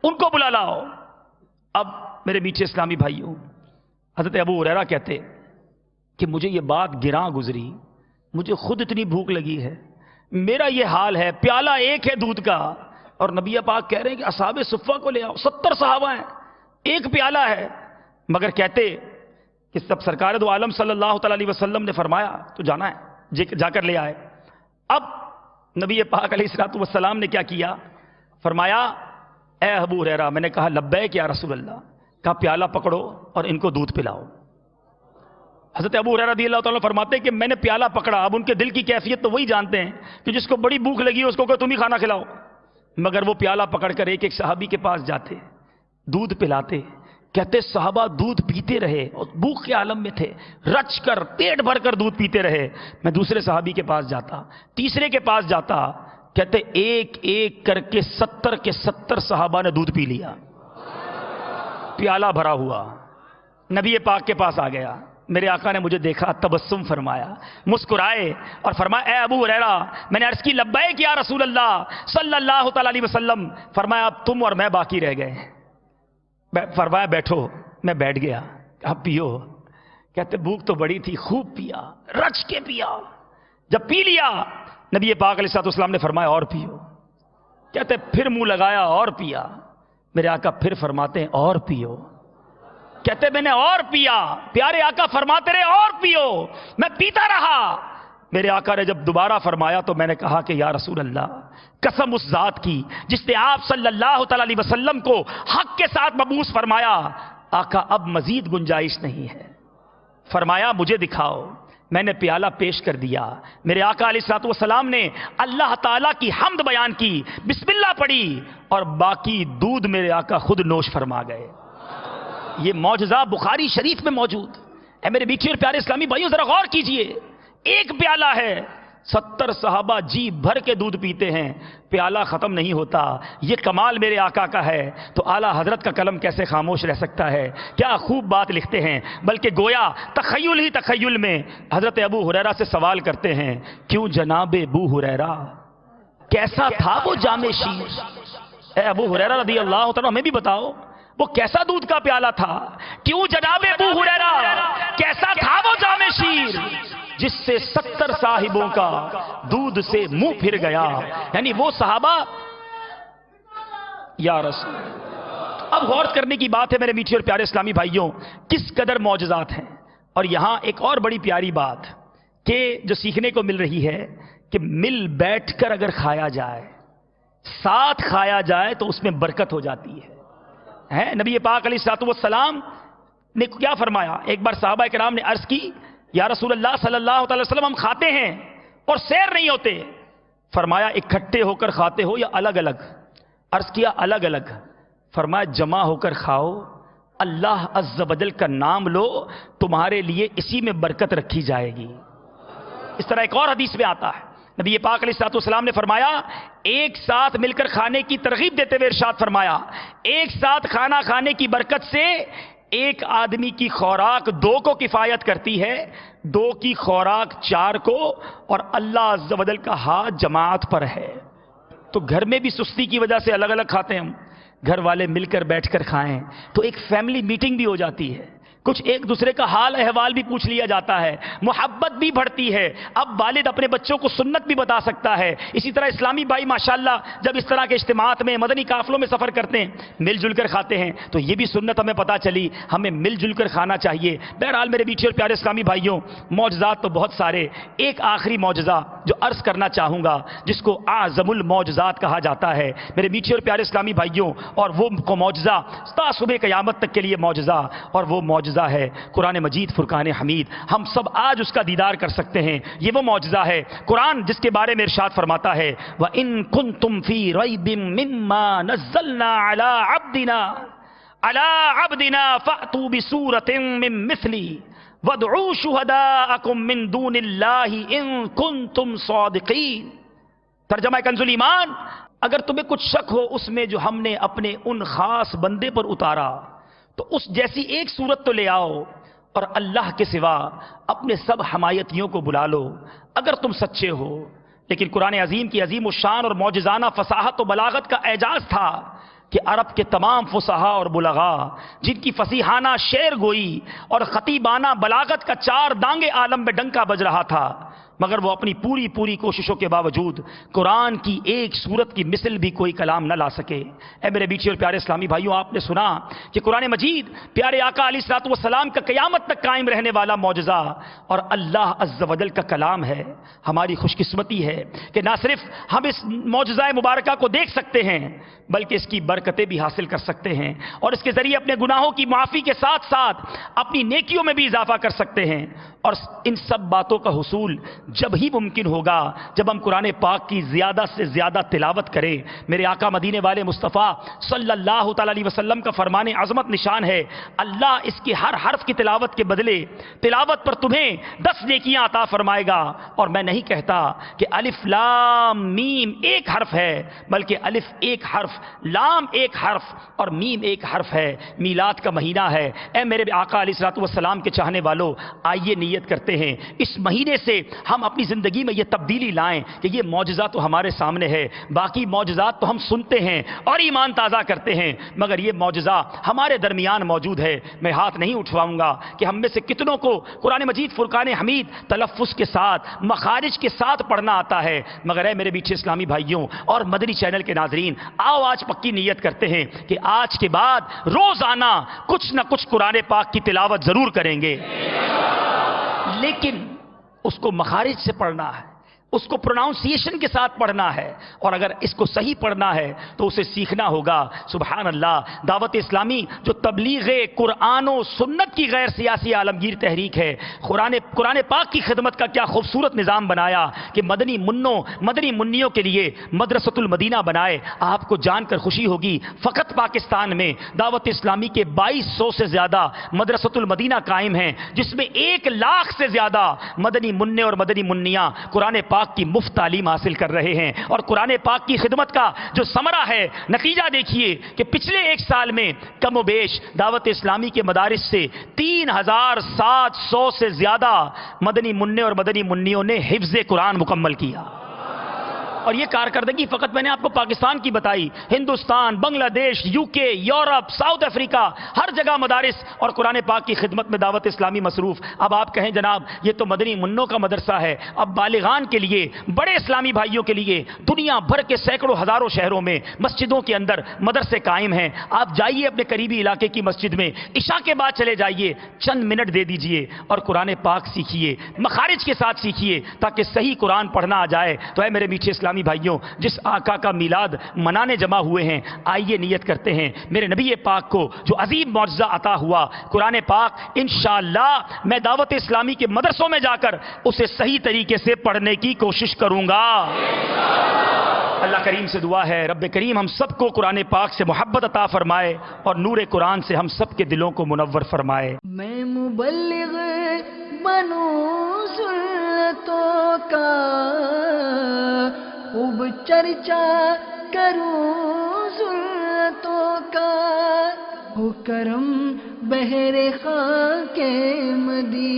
ان کو بلا لاؤ. اب میرے میٹھے اسلامی بھائیوں، حضرت ابو ہریرہ کہتے کہ مجھے یہ بات گراں گزری، مجھے خود اتنی بھوک لگی ہے، میرا یہ حال ہے، پیالہ ایک ہے دودھ کا اور نبی پاک کہہ رہے ہیں کہ اصحاب صفہ کو لے آؤ. 70 صحابہ ہیں، ایک پیالہ ہے. مگر کہتے کہ سب سرکار دو عالم صلی اللہ تعالی علیہ وسلم نے فرمایا تو جانا ہے، جا کر لے آئے. اب نبی پاک علیہ الصلوۃ والسلام نے کیا کیا؟ فرمایا اے ابو ہریرہ، میں نے کہا لبیک یا رسول اللہ. کہا پیالہ پکڑو اور ان کو دودھ پلاؤ. حضرت ابو ہریرہ رضی اللہ تعالیٰ فرماتے ہیں کہ میں نے پیالہ پکڑا. اب ان کے دل کی کیفیت تو وہی جانتے ہیں کہ جس کو بڑی بھوک لگی اس کو کہ تم ہی کھانا کھلاؤ. مگر وہ پیالہ پکڑ کر ایک ایک صحابی کے پاس جاتے، دودھ پلاتے. کہتے صحابہ دودھ پیتے رہے اور بھوک کے عالم میں تھے، رچ کر پیٹ بھر کر دودھ پیتے رہے. میں دوسرے صحابی کے پاس جاتا، تیسرے کے پاس جاتا. کہتے ایک ایک کر کے 70 کے 70 صحابہ نے دودھ پی لیا. پیالہ بھرا ہوا نبی پاک کے پاس آ گیا. میرے آقا نے مجھے دیکھا، تبسم فرمایا، مسکرائے اور فرمایا اے ابو ہریرہ میں نے عرض کی لبیک یا رسول اللہ صلی اللہ تعالی علیہ وسلم. فرمایا اب تم اور میں باقی رہ گئے. فرمایا بیٹھو. میں بیٹھ گیا. اب پیو. کہتے بھوک تو بڑی تھی، خوب پیا، رچ کے پیا. جب پی لیا نبی پاک علیہ الصلوۃ والسلام نے فرمایا اور پیو. کہتے پھر منہ لگایا اور پیا. میرے آقا پھر فرماتے ہیں اور پیو. کہتے میں نے اور پیا. پیارے آقا فرماتے رہے اور پیو. میں پیتا رہا. میرے آقا نے جب دوبارہ فرمایا تو میں نے کہا کہ یا رسول اللہ قسم اس ذات کی جس نے آپ صلی اللہ تعالی علیہ وسلم کو حق کے ساتھ مبعوث فرمایا، آقا اب مزید گنجائش نہیں ہے. فرمایا مجھے دکھاؤ. میں نے پیالہ پیش کر دیا. میرے آقا علیہ الصلوۃ والسلام نے اللہ تعالیٰ کی حمد بیان کی، بسم اللہ پڑھی اور باقی دودھ میرے آقا خود نوش فرما گئے. یہ معجزہ بخاری شریف میں موجود. اے میرے میٹھے اور پیارے اسلامی بھائیوں ذرا غور کیجئے. ایک پیالہ ہے، 70 صحابہ جی بھر کے دودھ پیتے ہیں، پیالہ ختم نہیں ہوتا. یہ کمال میرے آقا کا ہے تو اعلیٰ حضرت کا قلم کیسے خاموش رہ سکتا ہے؟ کیا خوب بات لکھتے ہیں. بلکہ گویا تخیل ہی تخیل میں حضرت ابو ہریرہ سے سوال کرتے ہیں کیوں جناب ابو ہریرہ کیسا تھا وہ جام شیر؟ اے ابو ہریرہ رضی اللہ تعالیٰ ہمیں بھی بتاؤ وہ کیسا دودھ کا پیالہ تھا؟ کیوں جناب ابو ہریرہ کیسا تھا وہ جام شیر جس سے 70 صاحبوں کا دودھ سے منہ پھر گیا؟ یعنی وہ صحابہ یا رسول. اب غور کرنے کی بات ہے میرے میٹھے اور پیارے اسلامی بھائیوں کس قدر معجزات ہیں. اور یہاں ایک اور بڑی پیاری بات کہ جو سیکھنے کو مل رہی ہے کہ مل بیٹھ کر اگر کھایا جائے، ساتھ کھایا جائے تو اس میں برکت ہو جاتی ہے. نبی پاک علیہ الصلوۃ والسلام نے کیا فرمایا؟ ایک بار صحابہ کرام نے عرض کی یا رسول اللہ صلی اللہ تعالی وسلم ہم کھاتے ہیں اور سیر نہیں ہوتے. فرمایا اکٹھے ہو کر کھاتے ہو یا الگ الگ؟ عرض کیا الگ الگ. فرمایا جمع ہو کر کھاؤ، اللہ عز و جل کا نام لو، تمہارے لیے اسی میں برکت رکھی جائے گی. اس طرح ایک اور حدیث میں آتا ہے نبی پاک علیہ الصلوۃ والسلام نے فرمایا ایک ساتھ مل کر کھانے کی ترغیب دیتے ہوئے ارشاد فرمایا ایک ساتھ کھانا کھانے کی برکت سے ایک آدمی کی خوراک 2 کو کفایت کرتی ہے، 2 کی خوراک 4 کو، اور اللہ عز و جل کا ہاتھ جماعت پر ہے. تو گھر میں بھی سستی کی وجہ سے الگ الگ کھاتے ہیں ہم، گھر والے مل کر بیٹھ کر کھائیں تو ایک فیملی میٹنگ بھی ہو جاتی ہے. کچھ ایک دوسرے کا حال احوال بھی پوچھ لیا جاتا ہے، محبت بھی بڑھتی ہے، اب والد اپنے بچوں کو سنت بھی بتا سکتا ہے۔ اسی طرح اسلامی بھائی ماشاءاللہ جب اس طرح کے اجتماعات میں مدنی قافلوں میں سفر کرتے ہیں، مل جل کر کھاتے ہیں، تو یہ بھی سنت ہمیں پتہ چلی، ہمیں مل جل کر کھانا چاہیے۔ بہرحال میرے میٹھے اور پیارے اسلامی بھائیوں، معجزات تو بہت سارے، ایک آخری معجزہ جو عرض کرنا چاہوں گا، جس کو اعظم المعجزات کہا جاتا ہے میرے میٹھے اور پیارے اسلامی بھائیوں، اور وہ معجزہ تا صبح قیامت تک کے لیے معجزہ، اور وہ معجزہ ہے قرآن مجید فرقان حمید۔ ہم سب آج اس کا دیدار کر سکتے ہیں۔ یہ وہ معجزہ ہے قرآن جس کے بارے میں ارشاد فرماتا ہے وَإِن كُنتُمْ فِي رَيْبٍ مِّمَّا نَزَّلْنَا عَلَىٰ عَبْدِنَا فَأْتُوا بِسُورَةٍ مِّن مِّثْلِهِ وَادْعُوا شُهَدَاءَكُم مِّن دُونِ اللَّهِ إِن كُنتُمْ صَادِقِينَ۔ ترجمہ کنز ایمان، اگر تمہیں کچھ شک ہو اس میں جو ہم نے اپنے ان خاص بندے پر اتارا، تو اس جیسی ایک صورت تو لے آؤ، اور اللہ کے سوا اپنے سب حمایتیوں کو بلا لو اگر تم سچے ہو۔ لیکن قرآن عظیم کی عظیم الشان اور معجزانہ فصاحت و بلاغت کا اعجاز تھا کہ عرب کے تمام فصحاء اور بلغاء جن کی فصیحانہ شعر گوئی اور خطیبانہ بلاغت کا چار دانگے عالم میں ڈنکا بج رہا تھا، مگر وہ اپنی پوری کوششوں کے باوجود قرآن کی ایک سورت کی مثل بھی کوئی کلام نہ لا سکے۔ اے میرے میٹھے اور پیارے اسلامی بھائیوں، آپ نے سنا کہ قرآن مجید پیارے آقا علیہ الصلوۃ والسلام کا قیامت تک قائم رہنے والا معجزہ اور اللہ عز و جل کا کلام ہے۔ ہماری خوش قسمتی ہے کہ نہ صرف ہم اس معجزہ مبارکہ کو دیکھ سکتے ہیں، بلکہ اس کی برکتیں بھی حاصل کر سکتے ہیں، اور اس کے ذریعے اپنے گناہوں کی معافی کے ساتھ ساتھ اپنی نیکیوں میں بھی اضافہ کر سکتے ہیں۔ اور ان سب باتوں کا حصول جب ہی ممکن ہوگا جب ہم قرآن پاک کی زیادہ سے زیادہ تلاوت کریں۔ میرے آقا مدینے والے مصطفیٰ صلی اللہ تعالی علیہ وسلم کا فرمان عظمت نشان ہے، اللہ اس کے ہر حرف کی تلاوت کے بدلے تلاوت پر تمہیں 10 نیکیاں عطا فرمائے گا۔ اور میں نہیں کہتا کہ الف لام میم ایک حرف ہے، بلکہ الف ایک حرف، لام ایک حرف اور میم ایک حرف ہے۔ میلاد کا مہینہ ہے، اے میرے آقا علیہ الصلوۃ والسلام کے چاہنے والوں، آئیے نیت کرتے ہیں اس مہینے سے ہم اپنی زندگی میں یہ تبدیلی لائیں کہ یہ معجزہ تو ہمارے سامنے ہے، باقی معجزات تو ہم سنتے ہیں اور ایمان تازہ کرتے ہیں، مگر یہ معجزہ ہمارے درمیان موجود ہے۔ میں ہاتھ نہیں اٹھواؤں گا کہ ہم میں سے کتنوں کو قرآن مجید فرقان حمید تلفظ کے ساتھ، مخارج کے ساتھ پڑھنا آتا ہے، مگر اے میرے میٹھے اسلامی بھائیوں اور مدنی چینل کے ناظرین، آؤ آج پکی نیت کرتے ہیں کہ آج کے بعد روزانہ کچھ نہ کچھ قرآن پاک کی تلاوت ضرور کریں گے، لیکن اس کو مخارج سے پڑھنا ہے، اس کو پروناؤنسیشن کے ساتھ پڑھنا ہے، اور اگر اس کو صحیح پڑھنا ہے تو اسے سیکھنا ہوگا۔ سبحان اللہ، دعوت اسلامی جو تبلیغ قرآن و سنت کی غیر سیاسی عالمگیر تحریک ہے، قرآن پاک کی خدمت کا کیا خوبصورت نظام بنایا کہ مدنی منیوں کے لیے مدرسۃ المدینہ بنائے۔ آپ کو جان کر خوشی ہوگی فقط پاکستان میں دعوت اسلامی کے 2200 سے زیادہ مدرسۃ المدینہ قائم ہیں، جس میں 1 لاکھ سے زیادہ مدنی منع اور مدنی منیاں قرآن پاک کی مفت تعلیم حاصل کر رہے ہیں۔ اور قرآن پاک کی خدمت کا جو ثمرہ ہے، نتیجہ دیکھیے کہ پچھلے 1 سال میں کم و بیش دعوت اسلامی کے مدارس سے 3700 سے زیادہ مدنی منع اور مدنی منیوں نے حفظ قرآن مکمل کیا۔ اور یہ کارکردگی فقط میں نے آپ کو پاکستان کی بتائی، ہندوستان، بنگلہ دیش، یو کے، یورپ، ساؤتھ افریقہ، ہر جگہ مدارس اور قرآن پاک کی خدمت میں دعوت اسلامی مصروف۔ اب آپ کہیں جناب یہ تو مدنی منوں کا مدرسہ ہے، اب بالغان کے لیے، بڑے اسلامی بھائیوں کے لیے دنیا بھر کے سینکڑوں ہزاروں شہروں میں مسجدوں کے اندر مدرسے قائم ہیں۔ آپ جائیے اپنے قریبی علاقے کی مسجد میں، عشاء کے بعد چلے جائیے، چند منٹ دے دیجئے اور قرآن پاک سیکھیے، مخارج کے ساتھ سیکھیے تاکہ صحیح قرآن پڑھنا آ جائے۔ تو اے میرے میٹھے اسلامی بھائیوں، جس آقا کا میلاد منانے جمع ہوئے ہیں، آئیے نیت کرتے ہیں میرے نبی پاک کو جو عظیم معجزہ عطا ہوا قرآن پاک، انشاءاللہ میں دعوت اسلامی کے مدرسوں میں جا کر اسے صحیح طریقے سے پڑھنے کی کوشش کروں گا۔ اللہ کریم سے دعا ہے رب کریم ہم سب کو قرآن پاک سے محبت عطا فرمائے اور نور قرآن سے ہم سب کے دلوں کو منور فرمائے۔ میں مبلغ بنوں سنتوں کا، خوب چرچا کروں سنتوں کا، ہو کرم بہر خاک مدینہ